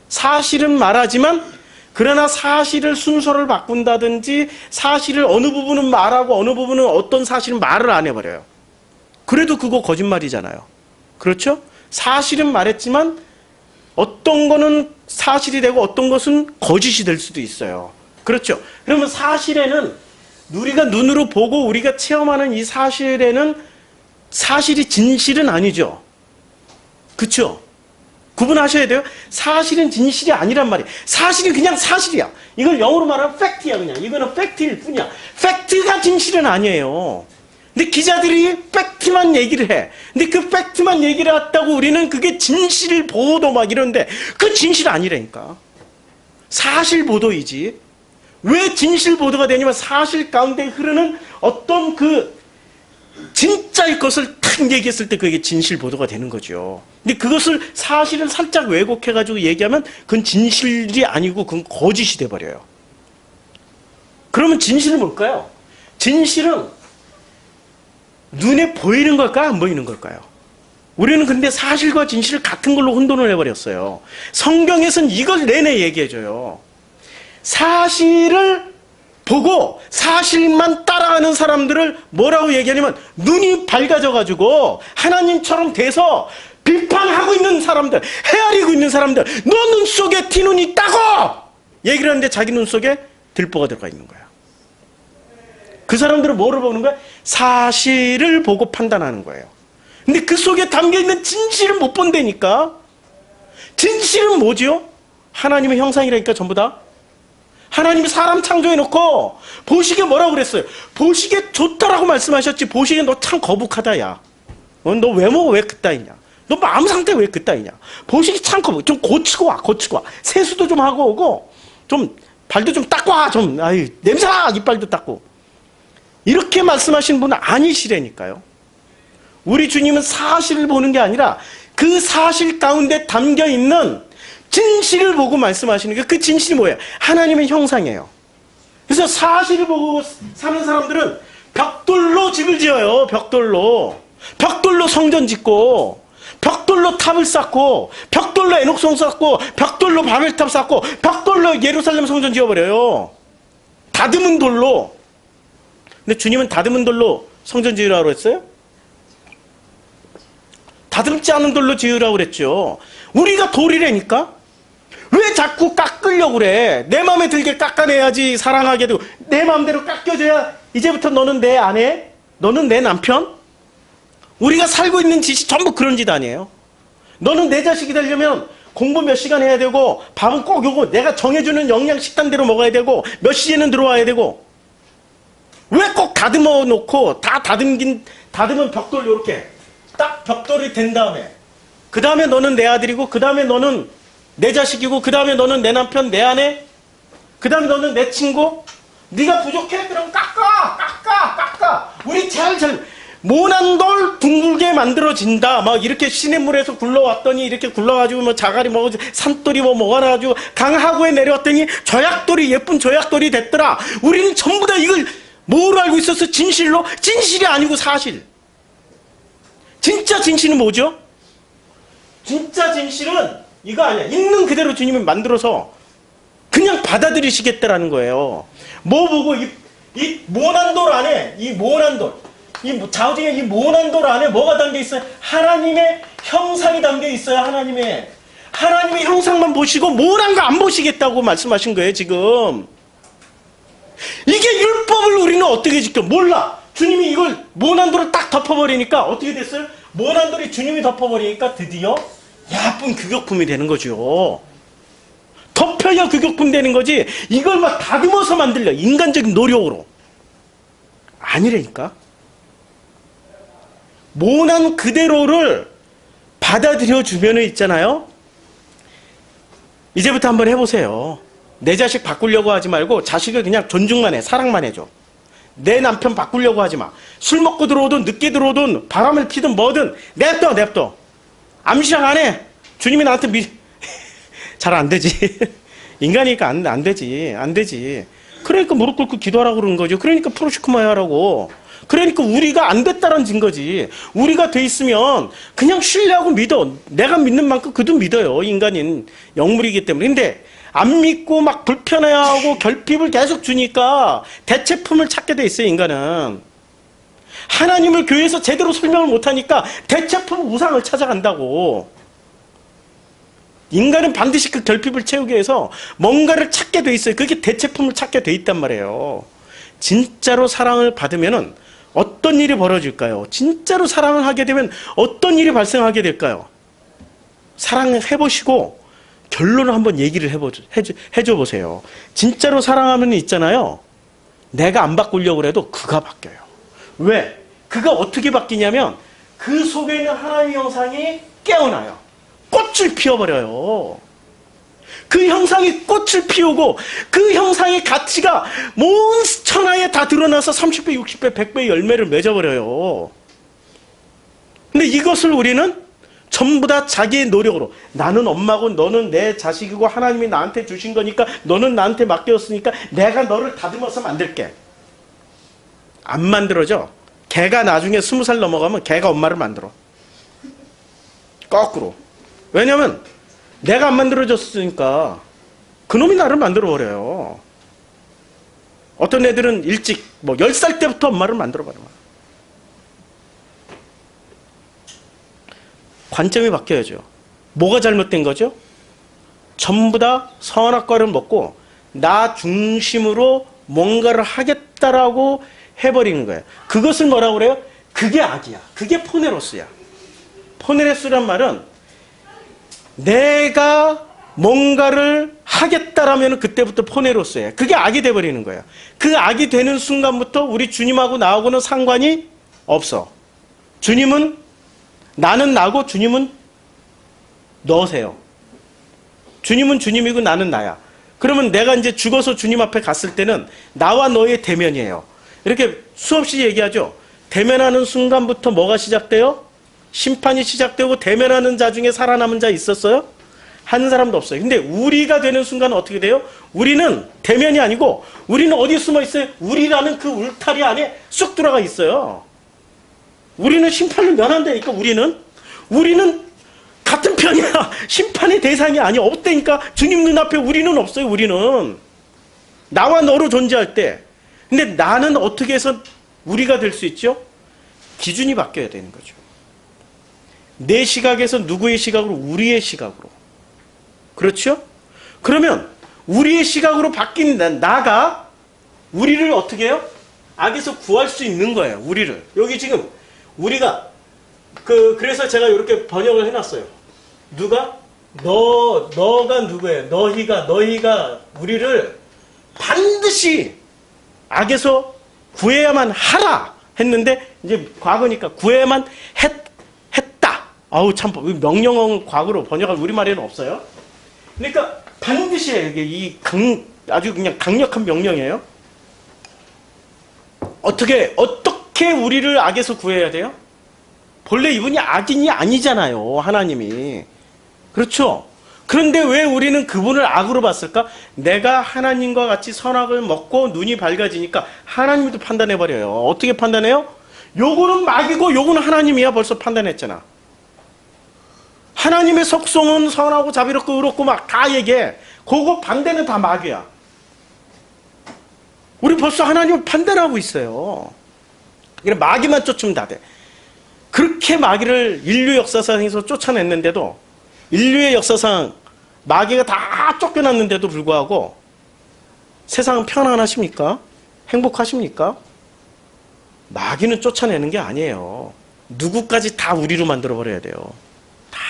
사실은 말하지만 그러나 사실을 순서를 바꾼다든지 사실을 어느 부분은 말하고 어느 부분은 어떤 사실은 말을 안 해버려요. 그래도 그거 거짓말이잖아요. 그렇죠? 사실은 말했지만 어떤 거는 사실이 되고 어떤 것은 거짓이 될 수도 있어요. 그렇죠? 그러면 사실에는 우리가 눈으로 보고 우리가 체험하는 이 사실에는 사실이 진실은 아니죠. 그렇죠? 구분하셔야 돼요. 사실은 진실이 아니란 말이에요. 사실이 그냥 사실이야. 이걸 영어로 말하면 팩트야 그냥. 이거는 팩트일 뿐이야. 팩트가 진실은 아니에요. 근데 기자들이 팩트만 얘기를 해. 근데 그 팩트만 얘기를 했다고 우리는 그게 진실 보도 막 이런데 그 진실 아니라니까. 사실 보도이지. 왜 진실 보도가 되냐면 사실 가운데 흐르는 어떤 그 진짜의 것을 탁 얘기했을 때 그게 진실 보도가 되는 거죠. 근데 그것을 사실을 살짝 왜곡해가지고 얘기하면 그건 진실이 아니고 그건 거짓이 돼버려요. 그러면 진실은 뭘까요? 진실은 눈에 보이는 걸까요? 안 보이는 걸까요? 우리는 근데 사실과 진실을 같은 걸로 혼돈을 해버렸어요. 성경에서는 이걸 내내 얘기해줘요. 사실을 보고 사실만 따라가는 사람들을 뭐라고 얘기하냐면 눈이 밝아져가지고 하나님처럼 돼서 비판하고 있는 사람들, 헤아리고 있는 사람들, 너 눈 속에 티눈이 있다고! 얘기를 하는데 자기 눈 속에 들보가 들어가 있는 거야. 그 사람들은 뭐를 보는 거야? 사실을 보고 판단하는 거예요. 근데 그 속에 담겨있는 진실은 못 본다니까. 진실은 뭐죠? 하나님의 형상이라니까 전부 다. 하나님이 사람 창조해놓고 보시기에 뭐라고 그랬어요? 보시기에 좋다라고 말씀하셨지 보시기에 너 참 거북하다 야. 너 외모가 왜 그따 있냐. 너 마음 상태 왜 그따위냐? 보시기 참 커. 좀 고치고 와, 고치고 와. 세수도 좀 하고 오고, 좀 발도 좀 닦고 와. 좀, 아유, 냄새나! 이빨도 닦고. 이렇게 말씀하신 분은 아니시라니까요. 우리 주님은 사실을 보는 게 아니라 그 사실 가운데 담겨 있는 진실을 보고 말씀하시는 게, 그 진실이 뭐예요? 하나님의 형상이에요. 그래서 사실을 보고 사는 사람들은 벽돌로 집을 지어요. 벽돌로. 벽돌로 성전 짓고, 벽돌로 탑을 쌓고, 벽돌로 에녹성 쌓고, 벽돌로 바벨탑 쌓고, 벽돌로 예루살렘 성전 지어버려요. 다듬은 돌로. 근데 주님은 다듬은 돌로 성전 지으라고 했어요? 다듬지 않은 돌로 지으라고 그랬죠. 우리가 돌이라니까? 왜 자꾸 깎으려고 그래? 내 마음에 들게 깎아내야지 사랑하게 되고, 내 마음대로 깎여줘야 이제부터 너는 내 아내, 너는 내 남편? 우리가 살고 있는 짓이 전부 그런 짓 아니에요? 너는 내 자식이 되려면 공부 몇 시간 해야 되고, 밥은 꼭 요거 내가 정해주는 영양 식단대로 먹어야 되고, 몇 시에는 들어와야 되고, 왜 꼭 다듬어 놓고, 다 다듬은 벽돌 요렇게 딱 벽돌이 된 다음에, 그 다음에 너는 내 아들이고, 그 다음에 너는 내 자식이고, 그 다음에 너는 내 남편, 내 아내, 그 다음에 너는 내 친구. 네가 부족해? 그럼 깎아. 우리 잘 모난 돌 둥글게 만들어진다. 막 이렇게 시냇물에서 굴러왔더니 이렇게 굴러가지고 뭐 자갈이 먹어 산돌이 뭐 먹어가지고 강하구에 내려왔더니 저약돌이, 예쁜 저약돌이 됐더라. 우리는 전부 다 이걸 뭐로 알고 있었어? 진실로? 진실이 아니고 사실. 진짜 진실은 뭐죠? 진짜 진실은 이거 아니야. 있는 그대로 주님이 만들어서 그냥 받아들이시겠다라는 거예요. 뭐 보고 이 모난돌 안에, 이 모난돌, 이 자우징의 이 모난돌 안에 뭐가 담겨 있어요? 하나님의 형상이 담겨 있어요. 하나님의 형상만 보시고 모난 거 안 보시겠다고 말씀하신 거예요, 지금. 이게 율법을 우리는 어떻게 지켜? 몰라. 주님이 이걸 모난돌을 딱 덮어버리니까 어떻게 됐어요? 모난돌이 주님이 덮어버리니까 드디어 예쁜 규격품이 되는 거죠. 덮여야 규격품 되는 거지, 이걸 막 다듬어서 만들려. 인간적인 노력으로. 아니라니까. 모난 그대로를 받아들여 주면은 있잖아요. 이제부터 한번 해보세요. 내 자식 바꾸려고 하지 말고 자식을 그냥 존중만 해. 사랑만 해줘. 내 남편 바꾸려고 하지 마. 술 먹고 들어오든 늦게 들어오든 바람을 피든 뭐든 냅둬. 암시랑 안 해. 주님이 나한테 잘 안 되지. 인간이니까 안 되지. 그러니까 무릎 꿇고 기도하라고 그러는 거죠. 그러니까 프로시크마야 하라고. 그러니까 우리가 안 됐다는 증거지. 우리가 돼 있으면 그냥 신뢰하고 믿어. 내가 믿는 만큼 그도 믿어요. 인간인 영물이기 때문에. 근데 안 믿고 막 불편해하고 결핍을 계속 주니까 대체품을 찾게 돼 있어요, 인간은. 하나님을 교회에서 제대로 설명을 못하니까 대체품 우상을 찾아간다고. 인간은 반드시 그 결핍을 채우기 위해서 뭔가를 찾게 돼 있어요. 그게 대체품을 찾게 돼 있단 말이에요. 진짜로 사랑을 받으면은 어떤 일이 벌어질까요? 진짜로 사랑을 하게 되면 어떤 일이 발생하게 될까요? 사랑을 해보시고 결론을 한번 얘기를 해줘 보세요. 진짜로 사랑하면 있잖아요. 내가 안 바꾸려고 해도 그가 바뀌어요. 왜? 그가 어떻게 바뀌냐면 그 속에 있는 하나님의 형상이 깨어나요. 꽃을 피워버려요. 그 형상이 꽃을 피우고 그 형상의 가치가 온 천하에 다 드러나서 30배, 60배, 100배의 열매를 맺어버려요. 근데 이것을 우리는 전부 다 자기의 노력으로, 나는 엄마고 너는 내 자식이고 하나님이 나한테 주신 거니까 너는 나한테 맡겼으니까 내가 너를 다듬어서 만들게. 안 만들어져. 걔가 나중에 20살 넘어가면 걔가 엄마를 만들어. 거꾸로. 왜냐면 내가 안 만들어줬으니까 그놈이 나를 만들어버려요. 어떤 애들은 일찍 10살 때부터 엄마를 만들어버려요. 관점이 바뀌어야죠. 뭐가 잘못된 거죠? 전부 다 선악과를 먹고 나 중심으로 뭔가를 하겠다라고 해버리는 거예요. 그것을 뭐라고 그래요? 그게 악이야. 그게 포네로스야. 포네로스란 말은 내가 뭔가를 하겠다라면 그때부터 포네로스예요. 그게 악이 돼버리는 거예요. 그 악이 되는 순간부터 우리 주님하고 나하고는 상관이 없어. 주님은 나는 나고 주님은 너세요. 주님은 주님이고 나는 나야. 그러면 내가 이제 죽어서 주님 앞에 갔을 때는 나와 너의 대면이에요. 이렇게 수없이 얘기하죠. 대면하는 순간부터 뭐가 시작돼요? 심판이 시작되고 대면하는 자 중에 살아남은 자 있었어요? 한 사람도 없어요. 근데 우리가 되는 순간은 어떻게 돼요? 우리는 대면이 아니고 우리는 어디에 숨어 있어요? 우리라는 그 울타리 안에 쑥 들어가 있어요. 우리는 심판을 면한다니까. 우리는 같은 편이야. 심판의 대상이 아니야. 없다니까. 주님 눈앞에 우리는 없어요. 우리는 나와 너로 존재할 때. 근데 나는 어떻게 해서 우리가 될 수 있죠? 기준이 바뀌어야 되는 거죠. 내 시각에서 누구의 시각으로? 우리의 시각으로. 그렇죠? 그러면 우리의 시각으로 바뀐 나가 우리를 어떻게 해요? 악에서 구할 수 있는 거예요. 우리를. 여기 지금 우리가 그래서 제가 이렇게 번역을 해놨어요. 누가? 너가 누구예요? 너희가 우리를 반드시 악에서 구해야만 하라 했는데 이제 과거니까 구해야만 했다. 아우 참 명령어 과거로 번역할 우리말에는 없어요. 그러니까 반드시 이게 아주 그냥 강력한 명령이에요. 어떻게 우리를 악에서 구해야 돼요? 본래 이분이 악인이 아니잖아요. 하나님이. 그렇죠? 그런데 왜 우리는 그분을 악으로 봤을까? 내가 하나님과 같이 선악을 먹고 눈이 밝아지니까 하나님도 판단해버려요. 어떻게 판단해요? 요거는 악이고 요거는 하나님이야. 벌써 판단했잖아. 하나님의 속성은 선하고 자비롭고 의롭고 막 다 얘기해. 그거 반대는 다 마귀야. 우리 벌써 하나님을 판단하고 있어요. 그래 마귀만 쫓으면 다 돼. 그렇게 마귀를 인류 역사상에서 쫓아냈는데도 인류의 역사상 마귀가 다 쫓겨났는데도 불구하고 세상은 편안하십니까? 행복하십니까? 마귀는 쫓아내는 게 아니에요. 누구까지 다 우리로 만들어버려야 돼요. 다.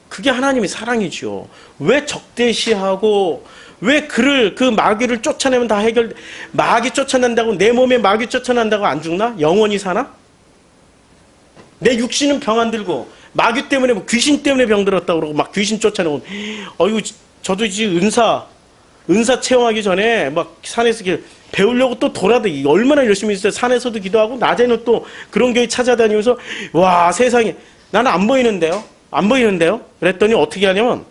그게 하나님의 사랑이죠. 왜 적대시하고 왜 그 마귀를 쫓아내면 다 마귀 쫓아낸다고 내 몸에 마귀 쫓아낸다고 안 죽나? 영원히 사나? 내 육신은 병 안 들고 마귀 때문에 귀신 때문에 병 들었다고 그러고 막 귀신 쫓아내고 어이구 저도 이제 은사 체험하기 전에 막 산에서 배우려고 또 얼마나 열심히 했어요. 산에서도 기도하고 낮에는 또 그런 교회 찾아다니면서 와 세상에 나는 안 보이는데요. 그랬더니 어떻게 하냐면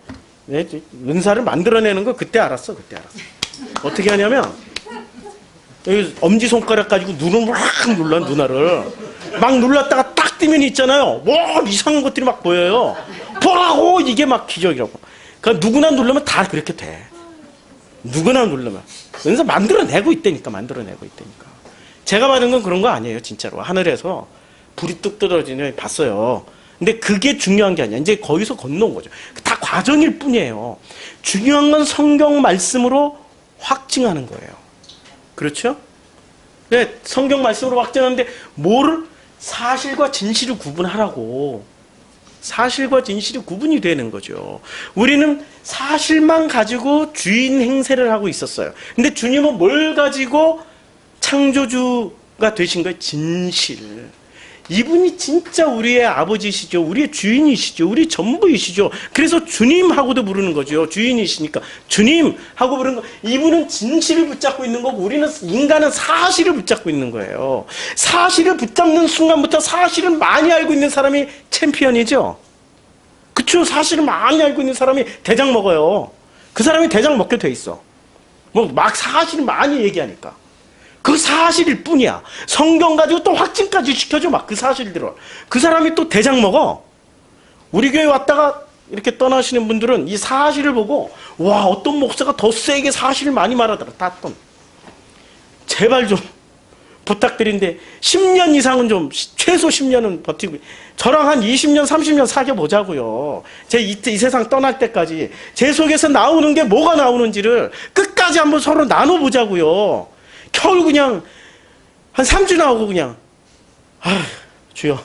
은사를 만들어내는 거 그때 알았어. 어떻게 하냐면 여기 엄지손가락 가지고 눈을 막 눌러 누나를 막 눌렀다가 딱 뜨면 있잖아요. 와 이상한 것들이 막 보여요. 보라고 이게 막 기적이라고. 그러니까 누구나 누르면 다 그렇게 돼. 누구나 누르면 은사 만들어내고 있다니까. 제가 받은 건 그런 거 아니에요. 진짜로 하늘에서 불이 뚝 떨어지는 봤어요. 근데 그게 중요한 게 아니야. 이제 거기서 건너온 거죠. 다 과정일 뿐이에요. 중요한 건 성경 말씀으로 확증하는 거예요. 그렇죠? 네, 성경 말씀으로 확증하는데 뭐를? 사실과 진실을 구분하라고. 사실과 진실이 구분이 되는 거죠. 우리는 사실만 가지고 주인 행세를 하고 있었어요. 근데 주님은 뭘 가지고 창조주가 되신 거예요? 진실. 이분이 진짜 우리의 아버지시죠. 우리의 주인이시죠. 우리 전부이시죠. 그래서 주님하고도 부르는 거죠. 주인이시니까 주님하고 부르는 거. 이분은 진실을 붙잡고 있는 거고 우리는 인간은 사실을 붙잡고 있는 거예요. 사실을 붙잡는 순간부터 사실을 많이 알고 있는 사람이 챔피언이죠. 그쵸? 사실을 많이 알고 있는 사람이 대장 먹어요. 그 사람이 대장 먹게 돼 있어. 막 사실을 많이 얘기하니까. 그 사실일 뿐이야. 성경 가지고 또 확증까지 시켜줘. 막 그 사실들을. 그 사람이 또 대장 먹어. 우리 교회 왔다가 이렇게 떠나시는 분들은 이 사실을 보고 와 어떤 목사가 더 세게 사실을 많이 말하더라. 제발 좀 부탁드린데 10년 이상은 좀 최소 10년은 버티고 저랑 한 20년 30년 사귀어 보자고요. 제 이 세상 떠날 때까지 제 속에서 나오는 게 뭐가 나오는지를 끝까지 한번 서로 나눠보자고요. 겨울 그냥 한 3주 나오고 그냥 주여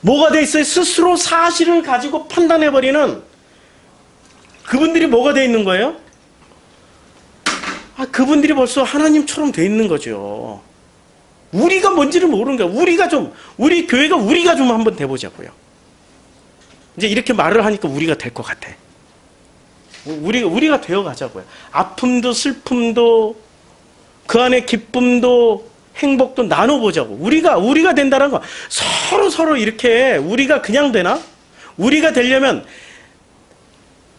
뭐가 돼 있어요? 스스로 사실을 가지고 판단해버리는 그분들이 뭐가 돼 있는 거예요? 그분들이 벌써 하나님처럼 돼 있는 거죠. 우리가 뭔지를 모르는 거예요. 우리 교회가 우리가 좀 한번 돼보자고요. 이제 이렇게 말을 하니까 우리가 될 것 같아. 우리가 되어 가자고요. 아픔도 슬픔도 그 안에 기쁨도 행복도 나눠보자고. 우리가 된다는 거. 서로 이렇게 우리가 그냥 되나? 우리가 되려면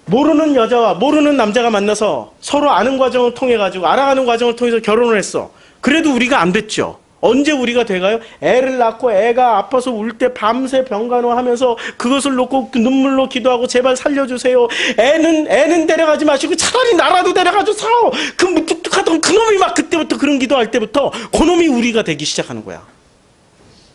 모르는 여자와 모르는 남자가 만나서 서로 아는 과정을 통해 가지고 알아가는 과정을 통해서 결혼을 했어. 그래도 우리가 안 됐죠. 언제 우리가 돼가요? 애를 낳고 애가 아파서 울 때 밤새 병간호하면서 그것을 놓고 눈물로 기도하고 제발 살려주세요. 애는 데려가지 마시고 차라리 나라도 데려가서 살아. 그 무뚝뚝하던 그놈이 막 그때부터 그런 기도할 때부터 그놈이 우리가 되기 시작하는 거야.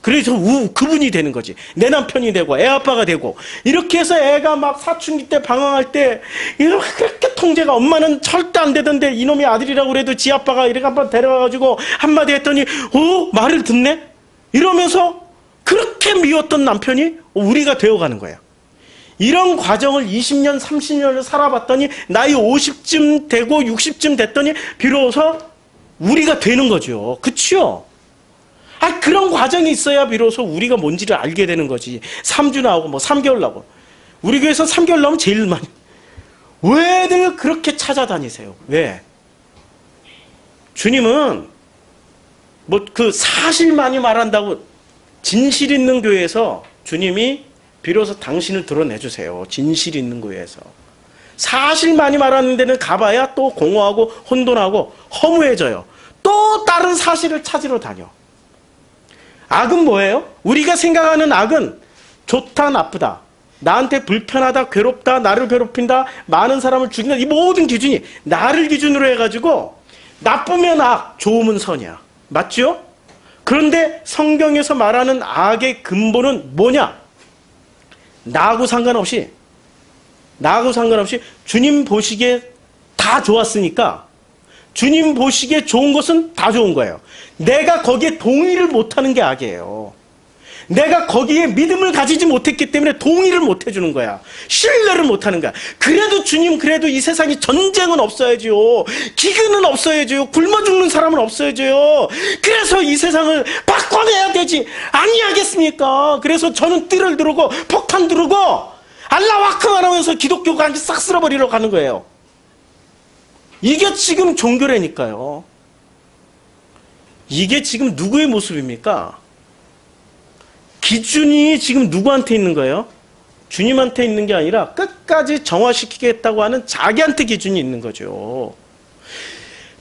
그래서 그분이 되는 거지. 내 남편이 되고 애 아빠가 되고 이렇게 해서 애가 막 사춘기 때 방황할 때 이렇게 그렇게 통제가 엄마는 절대 안 되던데 이놈이 아들이라고 그래도 지 아빠가 이렇게 한번 데려가가지고 한마디 했더니 말을 듣네? 이러면서 그렇게 미웠던 남편이 우리가 되어가는 거야. 이런 과정을 20년 30년을 살아봤더니 나이 50쯤 되고 60쯤 됐더니 비로소 우리가 되는 거죠. 그치요? 그런 과정이 있어야 비로소 우리가 뭔지를 알게 되는 거지. 3주 나오고 뭐 3개월 나오고. 우리 교회에서 3개월 나오면 제일 많이. 왜들 그렇게 찾아다니세요? 왜? 주님은 뭐 그 사실 많이 말한다고 진실 있는 교회에서 주님이 비로소 당신을 드러내주세요. 진실 있는 교회에서. 사실 많이 말하는 데는 가봐야 또 공허하고 혼돈하고 허무해져요. 또 다른 사실을 찾으러 다녀. 악은 뭐예요? 우리가 생각하는 악은 좋다 나쁘다, 나한테 불편하다 괴롭다, 나를 괴롭힌다, 많은 사람을 죽인다, 이 모든 기준이 나를 기준으로 해가지고 나쁘면 악, 좋으면 선이야. 맞죠? 그런데 성경에서 말하는 악의 근본은 뭐냐? 나하고 상관없이 주님 보시기에 다 좋았으니까 주님 보시기에 좋은 것은 다 좋은 거예요. 내가 거기에 동의를 못하는 게 악이에요. 내가 거기에 믿음을 가지지 못했기 때문에 동의를 못 해주는 거야. 신뢰를 못하는 거야. 그래도 주님, 그래도 이 세상에 전쟁은 없어야지요. 기근은 없어야지요. 굶어 죽는 사람은 없어야지요. 그래서 이 세상을 바꿔내야 되지 아니하겠습니까? 그래서 저는 띠를 두르고 폭탄 두르고 알라후 아크bar 하면서 기독교가 싹 쓸어버리러 가는 거예요. 이게 지금 종교라니까요. 이게 지금 누구의 모습입니까? 기준이 지금 누구한테 있는 거예요? 주님한테 있는 게 아니라 끝까지 정화시키겠다고 하는 자기한테 기준이 있는 거죠.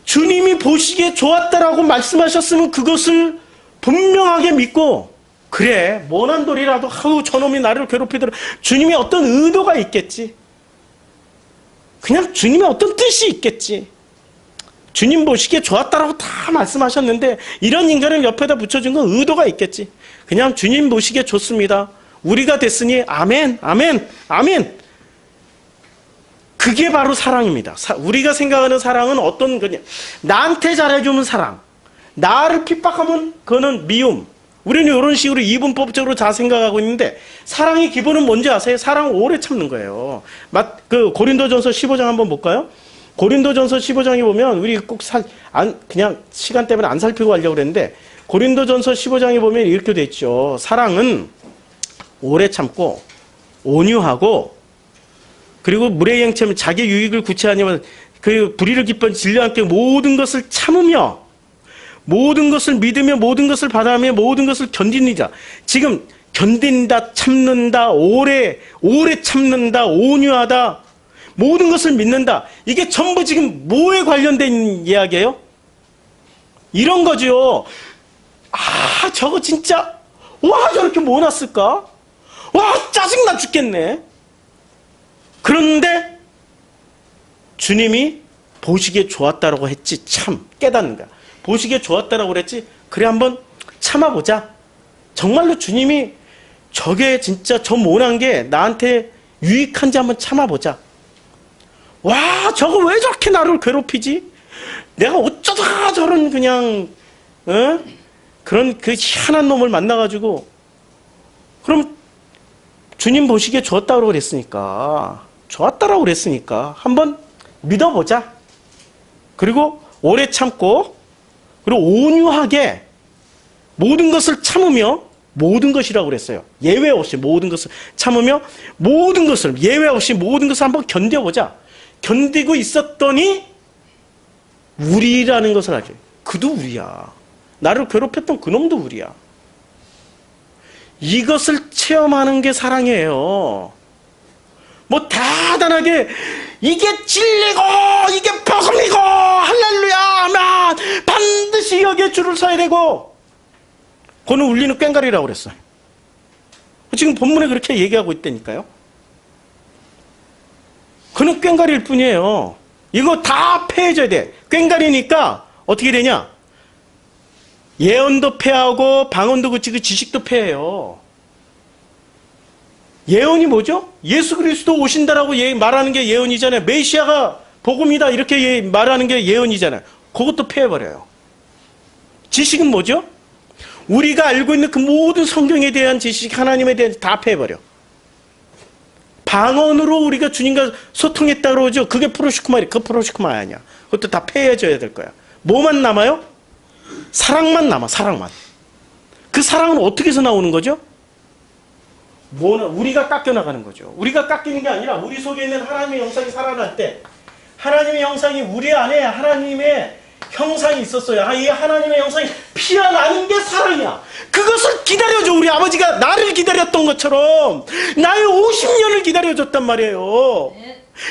주님이 보시기에 좋았다라고 말씀하셨으면 그것을 분명하게 믿고, 그래 모난 돌이라도 저놈이 나를 괴롭히더라, 주님이 어떤 의도가 있겠지. 그냥 주님의 어떤 뜻이 있겠지. 주님 보시기에 좋았다라고 다 말씀하셨는데 이런 인간을 옆에다 붙여준 건 의도가 있겠지. 그냥 주님 보시기에 좋습니다. 우리가 됐으니 아멘, 아멘, 아멘. 그게 바로 사랑입니다. 우리가 생각하는 사랑은 어떤 거냐? 나한테 잘해주면 사랑, 나를 핍박하면 그거는 미움. 우리는 이런 식으로 이분법적으로 다 생각하고 있는데, 사랑의 기본은 뭔지 아세요? 사랑은 오래 참는 거예요. 고린도전서 15장 한번 볼까요? 고린도전서 15장에 보면, 우리 꼭 그냥 시간 때문에 안 살피고 가려고 그랬는데, 고린도전서 15장에 보면 이렇게 돼 있죠. 사랑은 오래 참고 온유하고, 그리고 물의 행체면 자기 유익을 구체하냐면 그 불의를 기뻐 진리와 함께 모든 것을 참으며, 모든 것을 믿으며, 모든 것을 바라며, 모든 것을 견디느니라. 지금 견딘다, 참는다, 오래 참는다, 온유하다, 모든 것을 믿는다. 이게 전부 지금 뭐에 관련된 이야기예요? 이런 거죠. 저거 진짜, 저렇게 뭐 놨을까? 짜증나 죽겠네. 그런데 주님이 보시기에 좋았다라고 했지, 참 깨닫는 거야. 보시기에 좋았다라고 그랬지, 그래 한번 참아보자. 정말로 주님이 저게 진짜 저 모난 게 나한테 유익한지 한번 참아보자. 저거 왜 저렇게 나를 괴롭히지? 내가 어쩌다가 저런 그냥 그런 그 희한한 놈을 만나가지고, 그럼 주님 보시기에 좋았다고 그랬으니까, 한번 믿어보자. 그리고 오래 참고, 그리고 온유하게 모든 것을 참으며 모든 것이라고 그랬어요. 예외 없이 모든 것을 참으며 모든 것을 예외 없이 모든 것을 한번 견뎌보자. 견디고 있었더니 우리라는 것을 알죠. 그도 우리야. 나를 괴롭혔던 그놈도 우리야. 이것을 체험하는 게 사랑이에요. 뭐 대단하게 이게 진리고 이게 복음이고 할렐루야 하면 반드시 여기에 줄을 서야 되고, 그거는 울리는 꽹과리라고 그랬어요. 지금 본문에 그렇게 얘기하고 있다니까요. 그는 꽹과리일 뿐이에요. 이거 다 패해져야 돼. 꽹과리니까 어떻게 되냐? 예언도 패하고 방언도 그치고 지식도 패해요. 예언이 뭐죠? 예수 그리스도 오신다라고 말하는 게 예언이잖아요. 메시아가 복음이다 이렇게 말하는 게 예언이잖아요. 그것도 패해버려요. 지식은 뭐죠? 우리가 알고 있는 그 모든 성경에 대한 지식, 하나님에 대한 다 패해버려. 방언으로 우리가 주님과 소통했다 그러죠. 그게 프로시쿠마리, 그 프로시쿠마 아니야. 그것도 다 패해져야 될 거야. 뭐만 남아요? 사랑만 남아, 사랑만. 그 사랑은 어떻게 해서 나오는 거죠? 우리가 깎여나가는 거죠. 우리가 깎이는 게 아니라 우리 속에 있는 하나님의 형상이 살아날 때, 하나님의 형상이 우리 안에 하나님의 형상이 있었어요. 이 하나님의 형상이 피어나는 게 사랑이야. 그것을 기다려줘. 우리 아버지가 나를 기다렸던 것처럼 나의 50년을 기다려줬단 말이에요.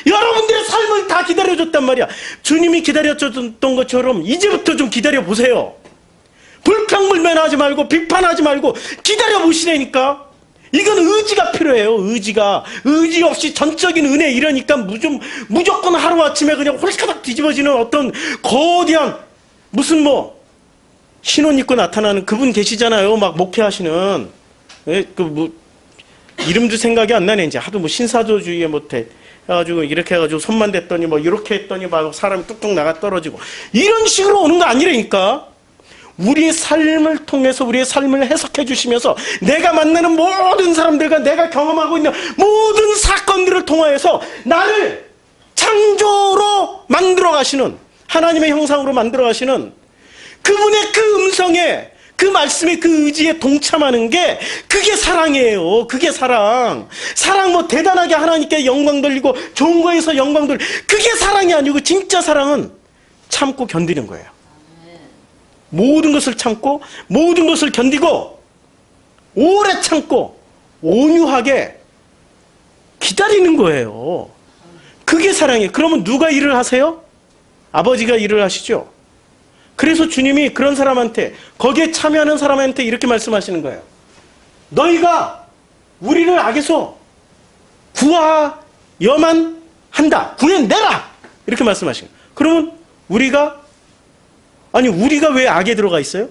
여러분들의 삶을 다 기다려줬단 말이야. 주님이 기다려줬던 것처럼 이제부터 좀 기다려보세요. 불평불만하지 말고 비판하지 말고 기다려보시라니까. 이건 의지가 필요해요. 의지 없이 전적인 은혜 이러니까 무조건 하루아침에 그냥 홀가닥 뒤집어지는 어떤 거대한 무슨 신옷 입고 나타나는 그분 계시잖아요. 막 목회하시는. 이름도 생각이 안 나네. 이제 하도 신사조주의에 못해 해가지고 이렇게 해가지고 손만 댔더니 이렇게 했더니 막 사람이 뚝뚝 나가 떨어지고 이런 식으로 오는 거 아니라니까. 우리의 삶을 통해서 우리의 삶을 해석해 주시면서 내가 만나는 모든 사람들과 내가 경험하고 있는 모든 사건들을 통하여서 나를 창조로 만들어 가시는, 하나님의 형상으로 만들어 가시는 그분의 그 음성에, 그 말씀에, 그 의지에 동참하는 게 그게 사랑이에요. 그게 사랑. 대단하게 하나님께 영광 돌리고 좋은 거에서 영광 돌리고, 그게 사랑이 아니고 진짜 사랑은 참고 견디는 거예요. 모든 것을 참고 모든 것을 견디고 오래 참고 온유하게 기다리는 거예요. 그게 사랑이에요. 그러면 누가 일을 하세요? 아버지가 일을 하시죠. 그래서 주님이 그런 사람한테, 거기에 참여하는 사람한테 이렇게 말씀하시는 거예요. 너희가 우리를 악에서 구하여만 한다. 구해내라. 이렇게 말씀하시는 거예요. 그러면 우리가 왜 악에 들어가 있어요?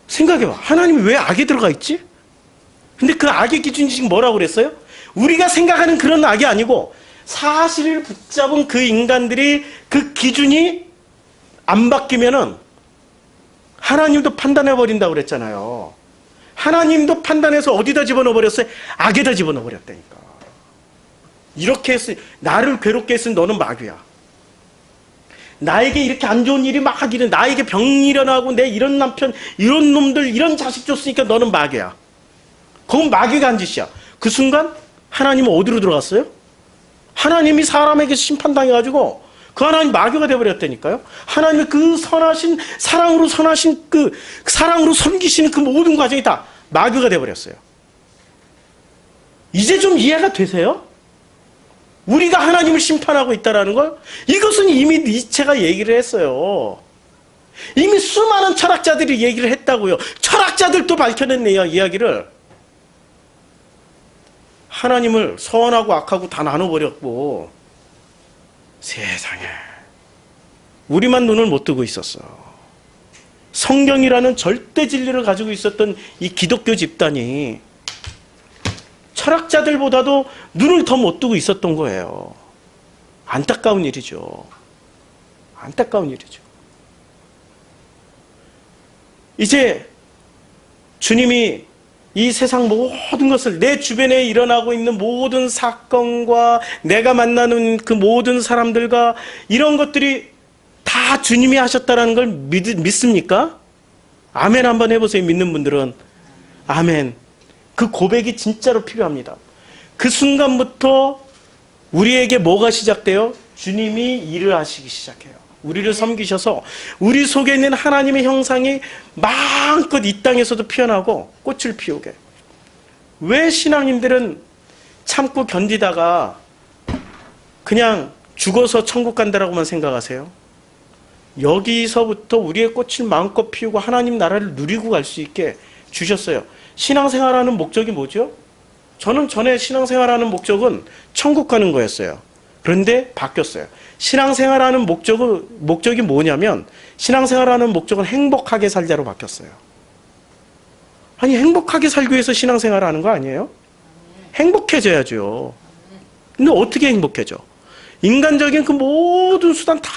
생각해봐. 하나님이 왜 악에 들어가 있지? 근데 그 악의 기준이 지금 뭐라고 그랬어요? 우리가 생각하는 그런 악이 아니고 사실을 붙잡은 그 인간들이 그 기준이 안 바뀌면은 하나님도 판단해버린다고 그랬잖아요. 하나님도 판단해서 어디다 집어넣어 버렸어요? 악에다 집어넣어 버렸다니까. 이렇게 했으니, 나를 괴롭게 했으니 너는 마귀야. 나에게 이렇게 안 좋은 일이 막 하기는, 나에게 병이 일어나고 내 이런 남편, 이런 놈들, 이런 자식 줬으니까 너는 마귀야. 그건 마귀가 한 짓이야. 그 순간 하나님은 어디로 들어갔어요? 하나님이 사람에게 심판당해가지고 그 하나님 마귀가 되어버렸다니까요. 하나님의 그 선하신, 사랑으로 섬기시는 그 모든 과정이 다 마귀가 되어버렸어요. 이제 좀 이해가 되세요? 우리가 하나님을 심판하고 있다는 걸, 이것은 이미 니체가 얘기를 했어요. 이미 수많은 철학자들이 얘기를 했다고요. 철학자들도 밝혀냈네요, 이야기를. 하나님을 선하고 악하고 다 나눠버렸고, 세상에 우리만 눈을 못 뜨고 있었어. 성경이라는 절대 진리를 가지고 있었던 이 기독교 집단이 철학자들보다도 눈을 더 못 뜨고 있었던 거예요. 안타까운 일이죠. 안타까운 일이죠. 이제 주님이 이 세상 모든 것을, 내 주변에 일어나고 있는 모든 사건과 내가 만나는 그 모든 사람들과 이런 것들이 다 주님이 하셨다는 걸 믿습니까? 아멘 한번 해보세요. 믿는 분들은. 아멘. 그 고백이 진짜로 필요합니다. 그 순간부터 우리에게 뭐가 시작돼요? 주님이 일을 하시기 시작해요. 우리를 섬기셔서 우리 속에 있는 하나님의 형상이 마음껏 이 땅에서도 피어나고 꽃을 피우게. 왜 신앙인들은 참고 견디다가 그냥 죽어서 천국 간다라고만 생각하세요? 여기서부터 우리의 꽃을 마음껏 피우고 하나님 나라를 누리고 갈 수 있게 주셨어요. 신앙생활하는 목적이 뭐죠? 저는 전에 신앙생활하는 목적은 천국 가는 거였어요. 그런데 바뀌었어요. 신앙생활하는 목적이 뭐냐면 신앙생활하는 목적은 행복하게 살자로 바뀌었어요. 아니 행복하게 살기 위해서 신앙생활을 하는 거 아니에요? 행복해져야죠. 근데 어떻게 행복해져? 인간적인 그 모든 수단 다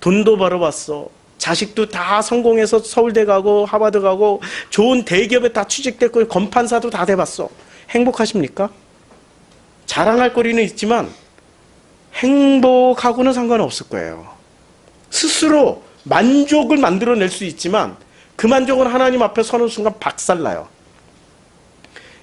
돈도 벌어봤어. 자식도 다 성공해서 서울대 가고 하버드 가고 좋은 대기업에 다 취직됐고 검판사도 다 돼봤어. 행복하십니까? 자랑할 거리는 있지만 행복하고는 상관없을 거예요. 스스로 만족을 만들어낼 수 있지만 그 만족은 하나님 앞에 서는 순간 박살나요.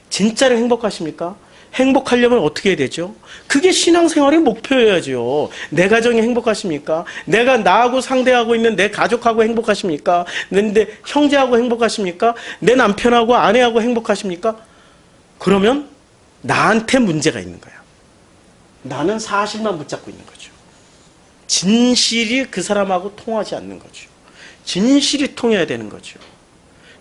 진짜로 행복하십니까? 행복하려면 어떻게 해야 되죠? 그게 신앙생활의 목표여야죠. 내 가정이 행복하십니까? 내가 나하고 상대하고 있는 내 가족하고 행복하십니까? 내 형제하고 행복하십니까? 내 남편하고 아내하고 행복하십니까? 그러면 나한테 문제가 있는 거야. 나는 사실만 붙잡고 있는 거죠. 진실이 그 사람하고 통하지 않는 거죠. 진실이 통해야 되는 거죠.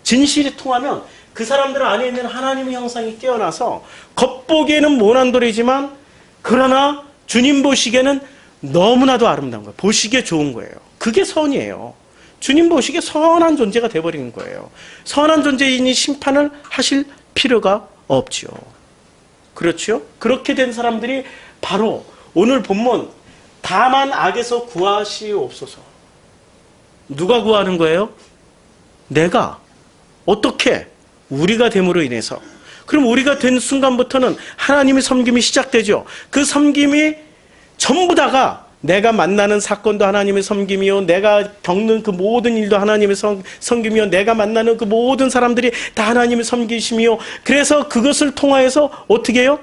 진실이 통하면 그 사람들 안에 있는 하나님의 형상이 깨어나서 겉보기에는 모난돌이지만 그러나 주님 보시기에는 너무나도 아름다운 거예요. 보시기에 좋은 거예요. 그게 선이에요. 주님 보시기에 선한 존재가 돼버리는 거예요. 선한 존재이니 심판을 하실 필요가 없지요. 그렇죠? 그렇게 된 사람들이 바로 오늘 본문 다만 악에서 구하시옵소서. 누가 구하는 거예요? 내가. 어떻게? 우리가 됨으로 인해서. 그럼 우리가 된 순간부터는 하나님의 섬김이 시작되죠. 그 섬김이 전부 다가 내가 만나는 사건도 하나님의 섬김이요, 내가 겪는 그 모든 일도 하나님의 섬김이요, 내가 만나는 그 모든 사람들이 다 하나님의 섬기심이요. 그래서 그것을 통하여서 어떻게 해요?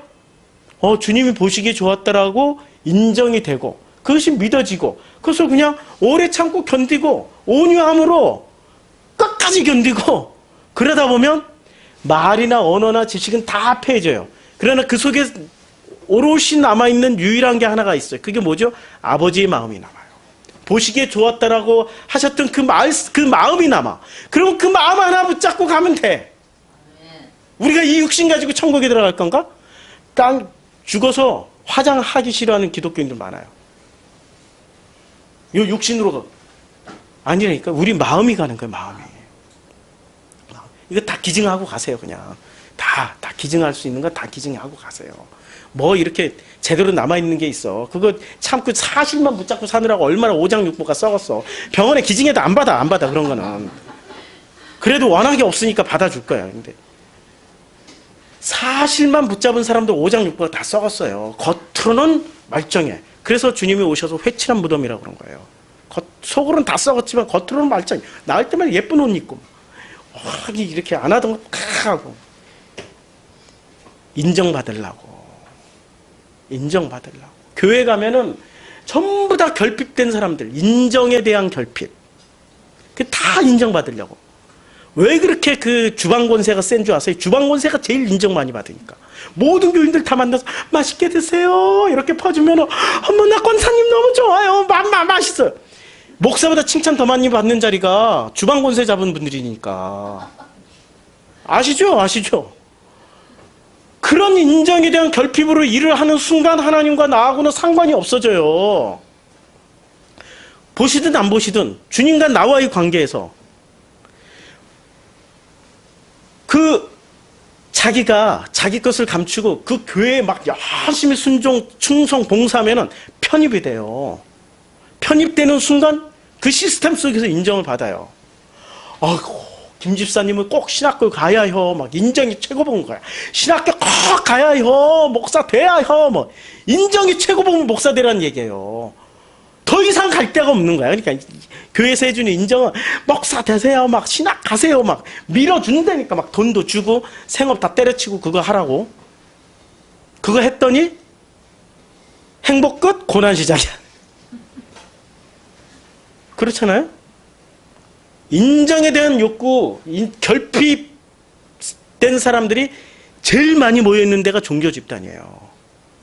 주님이 보시기에 좋았다라고 인정이 되고 그것이 믿어지고 그것을 그냥 오래 참고 견디고 온유함으로 끝까지 견디고 그러다 보면 말이나 언어나 지식은 다 패해져요. 그러나 그 속에 오롯이 남아있는 유일한 게 하나가 있어요. 그게 뭐죠? 아버지의 마음이 남아요. 보시기에 좋았다라고 하셨던 그 마음이 남아. 그럼 그 마음 하나 붙잡고 가면 돼. 우리가 이 육신 가지고 천국에 들어갈 건가? 땅 죽어서 화장하기 싫어하는 기독교인들 많아요. 이 육신으로 가. 아니라니까. 우리 마음이 가는 거예요. 마음이. 이거 다 기증하고 가세요. 그냥 다 기증할 수 있는 건 다 기증하고 가세요. 뭐 이렇게 제대로 남아있는 게 있어. 그거 참고 사실만 붙잡고 사느라고 얼마나 오장육부가 썩었어. 병원에 기증해도 안 받아 그런 거는. 그래도 워낙에 없으니까 받아줄 거야. 근데 사실만 붙잡은 사람들 오장육부가 다 썩었어요. 겉으로는 멀쩡해. 그래서 주님이 오셔서 회칠한 무덤이라고 그런 거예요. 속으로는 다 썩었지만 겉으로는 멀쩡해. 나올 때만 예쁜 옷 입고 이렇게 안 하던 거 하고 인정받으려고. 교회 가면은 전부 다 결핍된 사람들, 인정에 대한 결핍. 다 인정받으려고. 왜 그렇게 그 주방 권세가 센 줄 아세요? 주방 권세가 제일 인정 많이 받으니까. 모든 교인들 다 만나서 맛있게 드세요 이렇게 퍼주면 어머 나 권사님 너무 좋아요. 맛있어요. 목사보다 칭찬 더 많이 받는 자리가 주방 권세 잡은 분들이니까. 아시죠? 그런 인정에 대한 결핍으로 일을 하는 순간 하나님과 나하고는 상관이 없어져요. 보시든 안 보시든 주님과 나와의 관계에서 자기가 자기 것을 감추고 그 교회에 막 열심히 순종, 충성, 봉사하면은 편입이 돼요. 편입되는 순간 그 시스템 속에서 인정을 받아요. 김 집사님은 꼭 신학교 가야 해요. 막 인정이 최고 본 거야. 신학교 꼭 가야 해요. 목사 돼야 해요. 뭐 인정이 최고 보면 목사 되라는 얘기예요. 더 이상 갈 데가 없는 거야. 그러니까 교회에서 해주는 인정은 목사 되세요, 막 신학 가세요, 막 밀어준다니까. 막 돈도 주고 생업 다 때려치고 그거 하라고. 그거 했더니 행복 끝, 고난 시작이야. 그렇잖아요? 인정에 대한 욕구, 결핍된 사람들이 제일 많이 모여있는 데가 종교 집단이에요.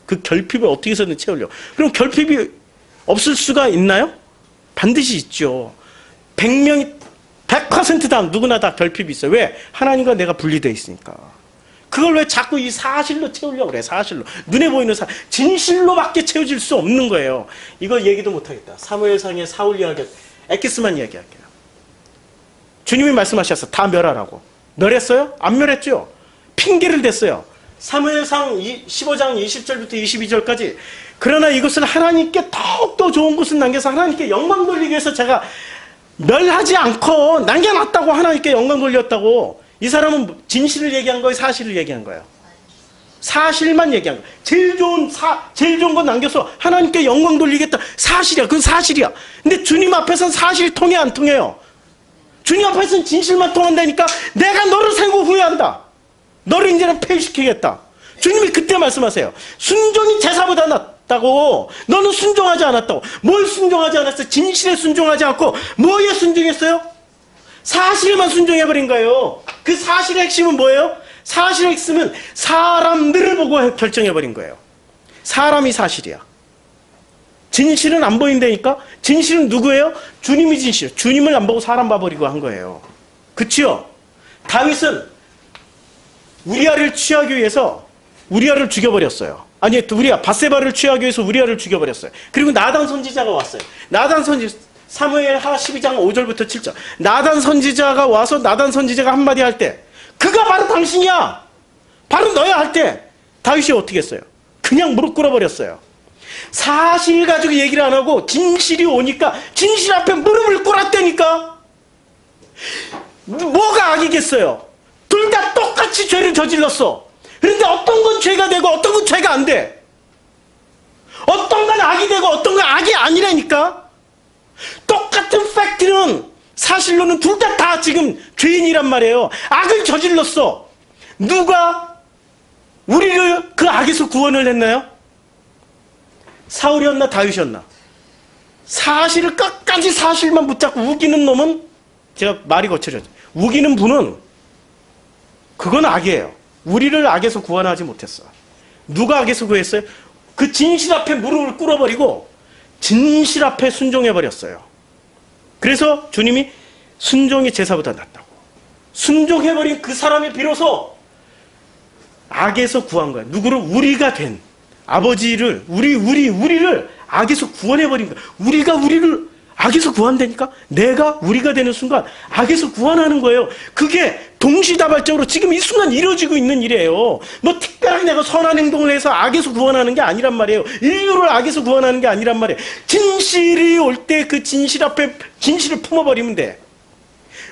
그 결핍을 어떻게 해서든 채우려고. 그럼 결핍이 없을 수가 있나요? 반드시 있죠. 100명이 100% 다 누구나 다 결핍이 있어요. 왜? 하나님과 내가 분리되어 있으니까. 그걸 왜 자꾸 이 사실로 채우려고 그래. 사실로. 눈에 보이는 진실로밖에 채워질 수 없는 거예요. 이거 얘기도 못하겠다. 사무엘상의 사울 이야기, 엑기스만 이야기할게요. 주님이 말씀하셨어. 다 멸하라고. 멸했어요? 안 멸했죠? 핑계를 댔어요. 사무엘상 15장 20절부터 22절까지. 그러나 이것을 하나님께 더욱더 좋은 것을 남겨서 하나님께 영광 돌리기 위해서 제가 멸하지 않고 남겨놨다고. 하나님께 영광 돌렸다고. 이 사람은 진실을 얘기한 거예요? 사실을 얘기한 거예요? 사실만 얘기한 거예요. 제일 좋은 건 남겨서 하나님께 영광 돌리겠다. 사실이야. 그건 사실이야. 근데 주님 앞에서는 사실이 통해 안 통해요? 주님 앞에서는 진실만 통한다니까. 내가 너를 세고 후회한다. 너를 이제는 폐위시키겠다. 주님이 그때 말씀하세요. 순종이 제사보다 낫다고. 너는 순종하지 않았다고. 뭘 순종하지 않았어요? 진실에 순종하지 않고 뭐에 순종했어요? 사실에만 순종해버린 거예요. 그 사실의 핵심은 뭐예요? 사실의 핵심은 사람들을 보고 결정해버린 거예요. 사람이 사실이야. 진실은 안 보인다니까? 진실은 누구예요? 주님이 진실. 주님을 안 보고 사람 봐버리고 한 거예요. 그치요? 다윗은 우리아를 취하기 위해서 우리아를 죽여버렸어요. 아니, 바세바를 취하기 위해서 우리아를 죽여버렸어요. 그리고 나단 선지자가 왔어요. 나단 선지자, 사무엘하 12장 5절부터 7절. 나단 선지자가 와서 나단 선지자가 한마디 할 때, 그가 바로 당신이야! 바로 너야! 할 때, 다윗이 어떻게 했어요? 그냥 무릎 꿇어버렸어요. 사실 가지고 얘기를 안 하고 진실이 오니까 진실 앞에 무릎을 꿇었다니까. 뭐가 악이겠어요? 둘 다 똑같이 죄를 저질렀어. 그런데 어떤 건 죄가 되고 어떤 건 죄가 안 돼. 어떤 건 악이 되고 어떤 건 악이 아니라니까. 똑같은 팩트는 사실로는 둘 다 지금 죄인이란 말이에요. 악을 저질렀어. 누가 우리를 그 악에서 구원을 했나요? 사울이었나 다윗이었나? 사실을 끝까지 사실만 붙잡고 우기는 놈은, 제가 말이 거칠어져, 우기는 분은 그건 악이에요. 우리를 악에서 구원하지 못했어. 누가 악에서 구했어요? 그 진실 앞에 무릎을 꿇어버리고 진실 앞에 순종해버렸어요. 그래서 주님이 순종이 제사보다 낫다고. 순종해버린 그 사람이 비로소 악에서 구한 거야. 누구를? 우리가 된 아버지를, 우리를 악에서 구원해버린 거야. 우리가 우리를 악에서 구한다니까? 내가 우리가 되는 순간 악에서 구원하는 거예요. 그게 동시다발적으로 지금 이 순간 이루어지고 있는 일이에요. 뭐 특별하게 내가 선한 행동을 해서 악에서 구원하는 게 아니란 말이에요. 인류를 악에서 구원하는 게 아니란 말이에요. 진실이 올 때 그 진실 앞에 진실을 품어버리면 돼.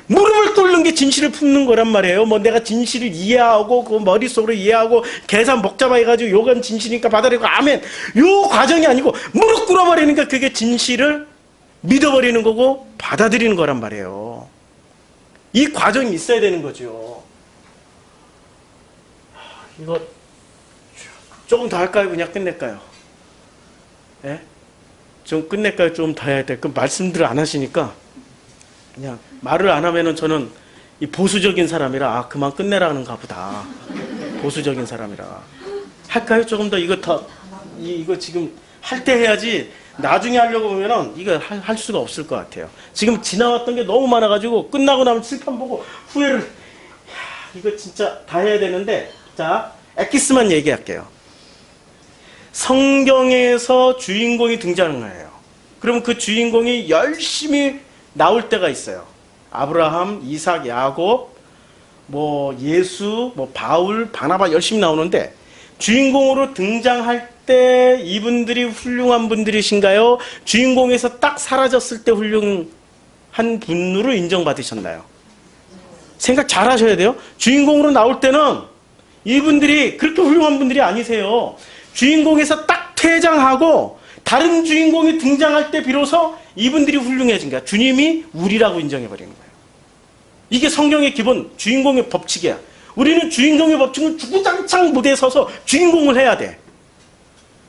무릎을 꿇는 게 진실을 품는 거란 말이에요. 뭐 내가 진실을 이해하고 그 머릿속으로 이해하고 계산 복잡해가지고 요건 진실이니까 받아들이고 아멘. 요 과정이 아니고 무릎 꿇어버리니까 그게 진실을 믿어버리는 거고 받아들이는 거란 말이에요. 이 과정이 있어야 되는 거죠. 이거 조금 더 할까요? 그냥 끝낼까요? 예? 좀 끝낼까요? 좀 더 해야 돼. 그 말씀들을 안 하시니까 그냥 말을 안 하면은 저는 이 보수적인 사람이라 그만 끝내라는가 보다. 보수적인 사람이라. 할까요? 조금 더 이거 지금 할 때 해야지. 나중에 하려고 보면은 이거 할 수가 없을 것 같아요. 지금 지나왔던 게 너무 많아가지고 끝나고 나면 칠판 보고 후회를, 이거 진짜 다 해야 되는데, 자, 엑기스만 얘기할게요. 성경에서 주인공이 등장하는 거예요. 그러면 그 주인공이 열심히 나올 때가 있어요. 아브라함, 이삭, 야곱, 뭐 예수, 뭐 바울, 바나바 열심히 나오는데 주인공으로 등장할 때 이분들이 훌륭한 분들이신가요? 주인공에서 딱 사라졌을 때 훌륭한 분으로 인정받으셨나요? 생각 잘 하셔야 돼요. 주인공으로 나올 때는 이분들이 그렇게 훌륭한 분들이 아니세요. 주인공에서 딱 퇴장하고 다른 주인공이 등장할 때 비로소 이분들이 훌륭해진 거야. 주님이 우리라고 인정해버리는 거예요. 이게 성경의 기본 주인공의 법칙이야. 우리는 주인공의 법칙은 주구장창 무대에 서서 주인공을 해야 돼.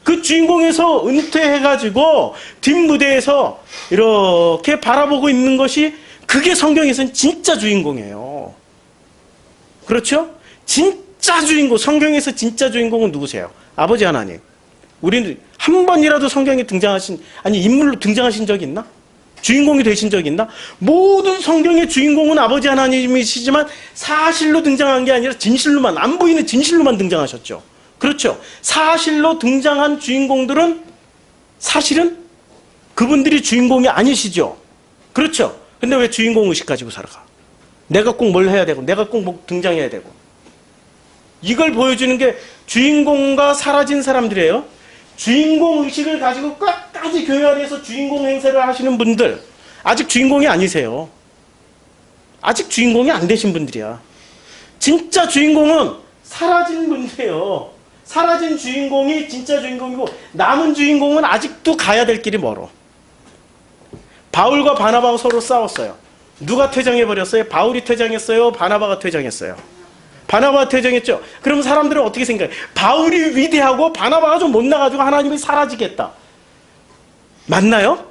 그 주인공에서 은퇴해가지고 뒷무대에서 이렇게 바라보고 있는 것이 그게 성경에서는 진짜 주인공이에요. 그렇죠? 진짜 주인공, 성경에서 진짜 주인공은 누구세요? 아버지 하나님. 우리는 한 번이라도 성경에 등장하신, 아니 인물로 등장하신 적이 있나? 주인공이 되신 적이 있나? 모든 성경의 주인공은 아버지 하나님이시지만 사실로 등장한 게 아니라 진실로만, 안 보이는 진실로만 등장하셨죠. 그렇죠. 사실로 등장한 주인공들은 사실은 그분들이 주인공이 아니시죠. 그렇죠. 근데 왜 주인공 의식 가지고 살아가? 내가 꼭 뭘 해야 되고, 내가 꼭 뭐 등장해야 되고. 이걸 보여주는 게 주인공과 사라진 사람들이에요. 주인공 의식을 가지고 끝까지 교회 안에서 주인공 행세를 하시는 분들, 아직 주인공이 아니세요. 아직 주인공이 안 되신 분들이야. 진짜 주인공은 사라진 분들이에요. 사라진 주인공이 진짜 주인공이고, 남은 주인공은 아직도 가야 될 길이 멀어. 바울과 바나바가 서로 싸웠어요. 누가 퇴장해버렸어요? 바울이 퇴장했어요? 바나바가 퇴장했어요? 바나바가 퇴장했죠? 그럼 사람들은 어떻게 생각해요? 바울이 위대하고 바나바가 좀 못나가지고 하나님이 사라지겠다. 맞나요?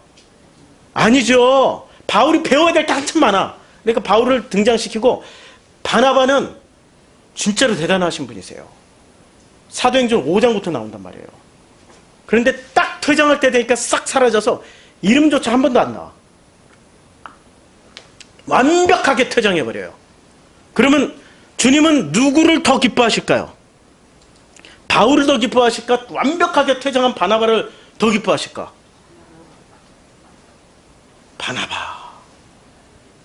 아니죠. 바울이 배워야 될 게 한참 많아. 그러니까 바울을 등장시키고, 바나바는 진짜로 대단하신 분이세요. 사도행전 5장부터 나온단 말이에요. 그런데 딱 퇴장할 때 되니까 싹 사라져서 이름조차 한 번도 안 나와. 완벽하게 퇴장해버려요. 그러면 주님은 누구를 더 기뻐하실까요? 바울을 더 기뻐하실까? 완벽하게 퇴장한 바나바를 더 기뻐하실까?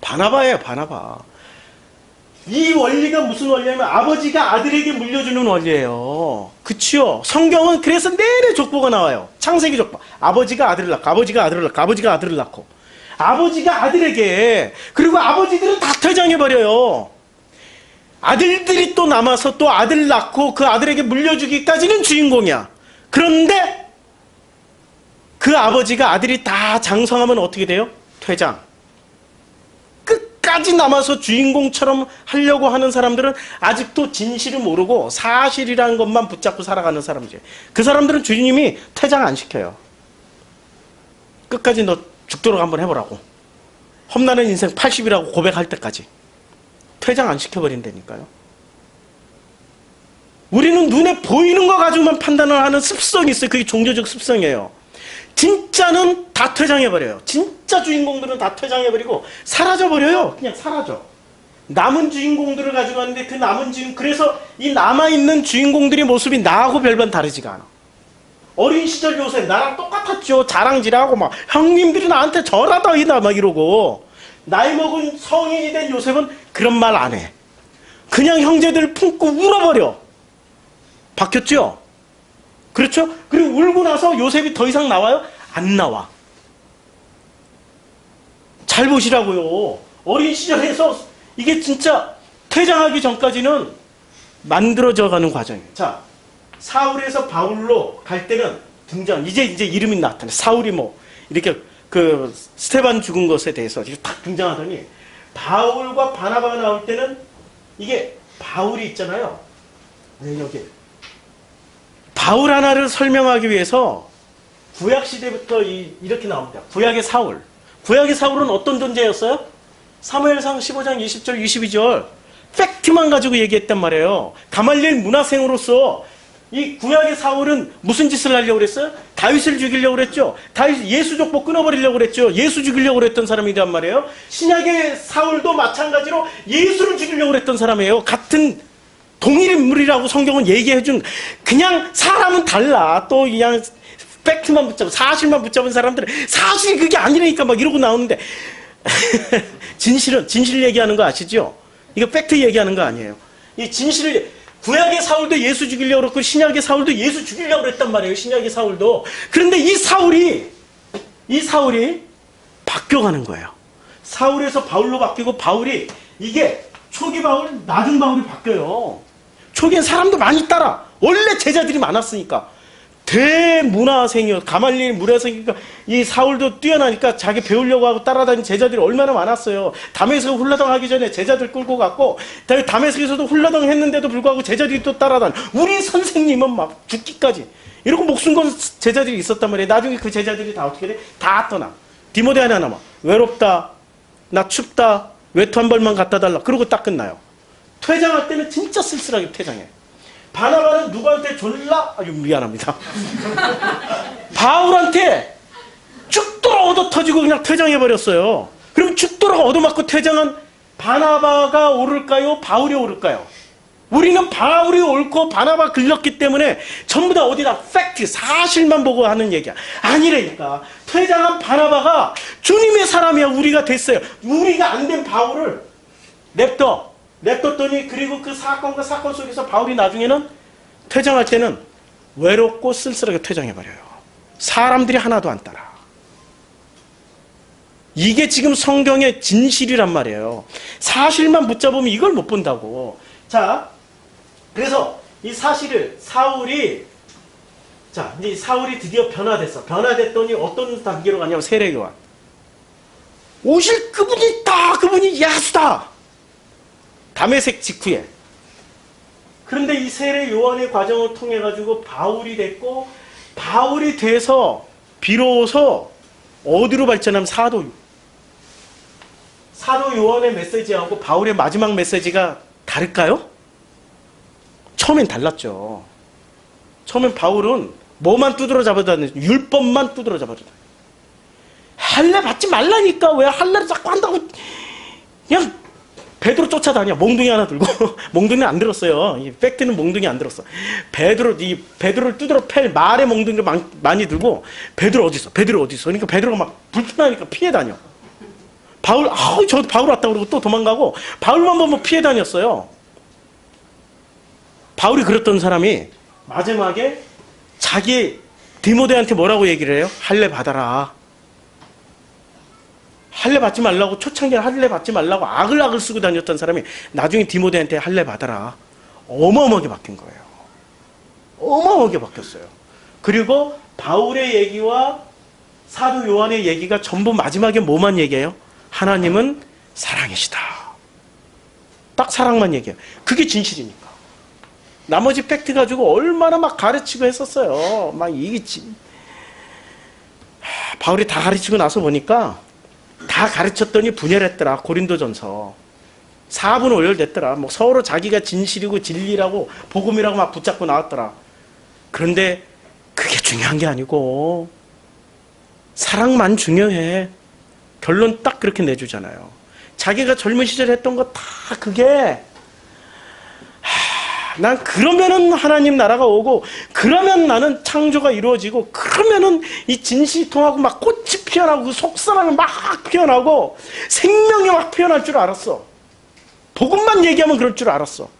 바나바예요, 바나바. 이 원리가 무슨 원리냐면 아버지가 아들에게 물려주는 원리예요. 그치요? 성경은 그래서 내내 족보가 나와요. 창세기 족보. 아버지가 아들을 낳고, 아버지가 아들을 낳고, 아버지가 아들을 낳고. 아버지가 아들에게, 그리고 아버지들은 다 퇴장해버려요. 아들들이 또 남아서 또 아들 낳고 그 아들에게 물려주기까지는 주인공이야. 그런데 그 아버지가 아들이 다 장성하면 어떻게 돼요? 퇴장. 끝까지 남아서 주인공처럼 하려고 하는 사람들은 아직도 진실을 모르고 사실이라는 것만 붙잡고 살아가는 사람이지. 그 사람들은 주님이 퇴장 안 시켜요. 끝까지 너 죽도록 한번 해보라고. 험난한 인생 80이라고 고백할 때까지. 퇴장 안 시켜버린다니까요. 우리는 눈에 보이는 거 가지고만 판단을 하는 습성이 있어요. 그게 종교적 습성이에요. 진짜는 다 퇴장해버려요. 진짜 주인공들은 다 퇴장해버리고 사라져버려요. 그냥 사라져. 남은 주인공들을 가지고 왔는데 그 남은 주인공, 그래서 이 남아있는 주인공들의 모습이 나하고 별반 다르지가 않아. 어린 시절 요셉 나랑 똑같았죠. 자랑질하고 막 형님들이 나한테 절하다 이다 막 이러고. 나이 먹은 성인이 된 요셉은 그런 말 안 해. 그냥 형제들 품고 울어버려. 바뀌었죠? 그렇죠? 그리고 울고 나서 요셉이 더 이상 나와요? 안 나와. 잘 보시라고요. 어린 시절에서 이게 진짜 퇴장하기 전까지는 만들어져 가는 과정이에요. 자, 사울에서 바울로 갈 때는 등장, 이제 이름이 나타나. 사울이 뭐 이렇게 그 스테반 죽은 것에 대해서 이렇게 딱 등장하더니, 바울과 바나바가 나올 때는 이게 바울이 있잖아요. 네, 여기 바울 하나를 설명하기 위해서 구약 시대부터 이렇게 나옵니다. 구약의 사울. 구약의 사울은 어떤 존재였어요? 사무엘상 15장 20절 22절 팩트만 가지고 얘기했단 말이에요. 가말리엘 문화생으로서 이 구약의 사울은 무슨 짓을 하려고 그랬어요? 다윗을 죽이려고 그랬죠. 다윗 예수 족보 끊어버리려고 그랬죠. 예수 죽이려고 그랬던 사람이란 말이에요. 신약의 사울도 마찬가지로 예수를 죽이려고 그랬던 사람이에요. 같은 동일 인물이라고 성경은 얘기해준. 그냥 사람은 달라. 또 그냥 팩트만 붙잡고 사실만 붙잡은 사람들은 사실이 그게 아니라니까 막 이러고 나오는데 진실 얘기하는 거 아시죠? 이거 팩트 얘기하는 거 아니에요. 이 진실을, 구약의 사울도 예수 죽이려고 그랬고 신약의 사울도 예수 죽이려고 그랬단 말이에요. 신약의 사울도. 그런데 이 사울이 바뀌어가는 거예요. 사울에서 바울로 바뀌고, 바울이 이게 초기 바울, 낮은 바울이 바뀌어요. 초기엔 사람도 많이 따라. 원래 제자들이 많았으니까. 대문화생이요. 가말리엘 문화생이니까 이 사울도 뛰어나니까 자기 배우려고 하고 따라다니는 제자들이 얼마나 많았어요. 다메섹 훌라덩 하기 전에 제자들 끌고 갔고, 다메섹에서도 훌라덩 했는데도 불구하고 제자들이 또 따라다니. 우리 선생님은 막 죽기까지 이러고 목숨 건 제자들이 있었단 말이에요. 나중에 그 제자들이 다 어떻게 돼? 다 떠나. 디모데 하나 남아. 외롭다, 나 춥다, 외투 한 벌만 갖다 달라. 그러고 딱 끝나요. 퇴장할 때는 진짜 쓸쓸하게 퇴장해. 바나바는 누구한테 졸라? 아유, 미안합니다. 바울한테 죽도록 얻어터지고 그냥 퇴장해버렸어요. 그럼 죽도록 얻어맞고 퇴장한 바나바가 오를까요? 바울이 오를까요? 우리는 바울이 옳고 바나바 글렀기 때문에 전부 다 어디다 팩트, 사실만 보고 하는 얘기야. 아니라니까. 퇴장한 바나바가 주님의 사람이야. 우리가 됐어요. 우리가 안 된 바울을 냅뒀더니, 그리고 그 사건과 사건 속에서 바울이 나중에는 퇴장할 때는 외롭고 쓸쓸하게 퇴장해버려요. 사람들이 하나도 안 따라. 이게 지금 성경의 진실이란 말이에요. 사실만 붙잡으면 이걸 못 본다고. 자, 그래서 이 사실을 이제 사울이 드디어 변화됐어. 변화됐더니 어떤 단계로 가냐면 세례요한. 오실 그분이 있다. 그분이 야수다. 다메섹 직후에. 그런데 이 세례 요한의 과정을 통해 가지고 바울이 됐고, 바울이 돼서 비로소 어디로 발전하면 사도 요한의 메시지하고 바울의 마지막 메시지가 다를까요? 처음엔 달랐죠. 처음엔 바울은 뭐만 두드러 잡아다녔어요? 율법만 두드러 잡아다녔어요. 할례 받지 말라니까 왜 할례를 자꾸 한다고. 그냥 베드로 쫓아다녀. 몽둥이 하나 들고. 몽둥이는 안 들었어요. 이 팩트는 몽둥이 안 들었어. 베드로를 두드러 팰 말의 몽둥이를 많이 들고, 베드로 어디 있어? 그러니까 베드로가 막 불편하니까 피해 다녀. 저 바울 왔다 그러고 또 도망가고, 바울만 보면 피해 다녔어요. 바울이 그랬던 사람이 마지막에 자기 디모데한테 뭐라고 얘기를 해요? 할례 받아라. 할례 받지 말라고, 초창기에 할례 받지 말라고 악을 쓰고 다녔던 사람이 나중에 디모데한테 할례 받아라. 어마어마하게 바뀐 거예요. 어마어마하게 바뀌었어요. 그리고 바울의 얘기와 사도 요한의 얘기가 전부 마지막에 뭐만 얘기해요? 하나님은 사랑이시다. 딱 사랑만 얘기해요. 그게 진실이니까. 나머지 팩트 가지고 얼마나 막 가르치고 했었어요. 막 바울이 다 가르치고 나서 보니까 다 가르쳤더니 분열했더라. 고린도전서 4분 오열됐더라. 뭐 서로 자기가 진실이고 진리라고 복음이라고 막 붙잡고 나왔더라. 그런데 그게 중요한 게 아니고 사랑만 중요해. 결론 딱 그렇게 내주잖아요. 자기가 젊은 시절에 했던 거 다 그게 난 그러면은 하나님 나라가 오고, 그러면 나는 창조가 이루어지고, 그러면은 이 진실이 통하고 막 꽃이 피어나고 그 속사랑이 막 피어나고 생명이 막 피어날 줄 알았어. 복음만 얘기하면 그럴 줄 알았어.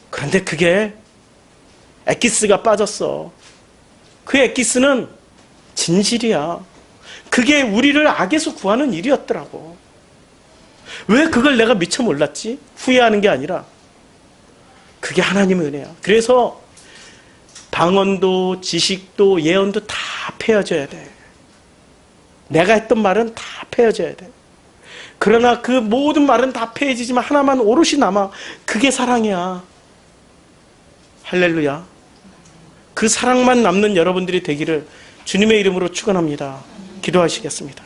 그런데 그게 엑기스가 빠졌어. 그 엑기스는 진실이야. 그게 우리를 악에서 구하는 일이었더라고. 왜 그걸 내가 미처 몰랐지? 후회하는 게 아니라 그게 하나님의 은혜야. 그래서 방언도 지식도 예언도 다 폐어져야 돼. 내가 했던 말은 다 폐어져야 돼. 그러나 그 모든 말은 다 폐해지지만 하나만 오롯이 남아. 그게 사랑이야. 할렐루야. 그 사랑만 남는 여러분들이 되기를 주님의 이름으로 축원합니다. 기도하시겠습니다.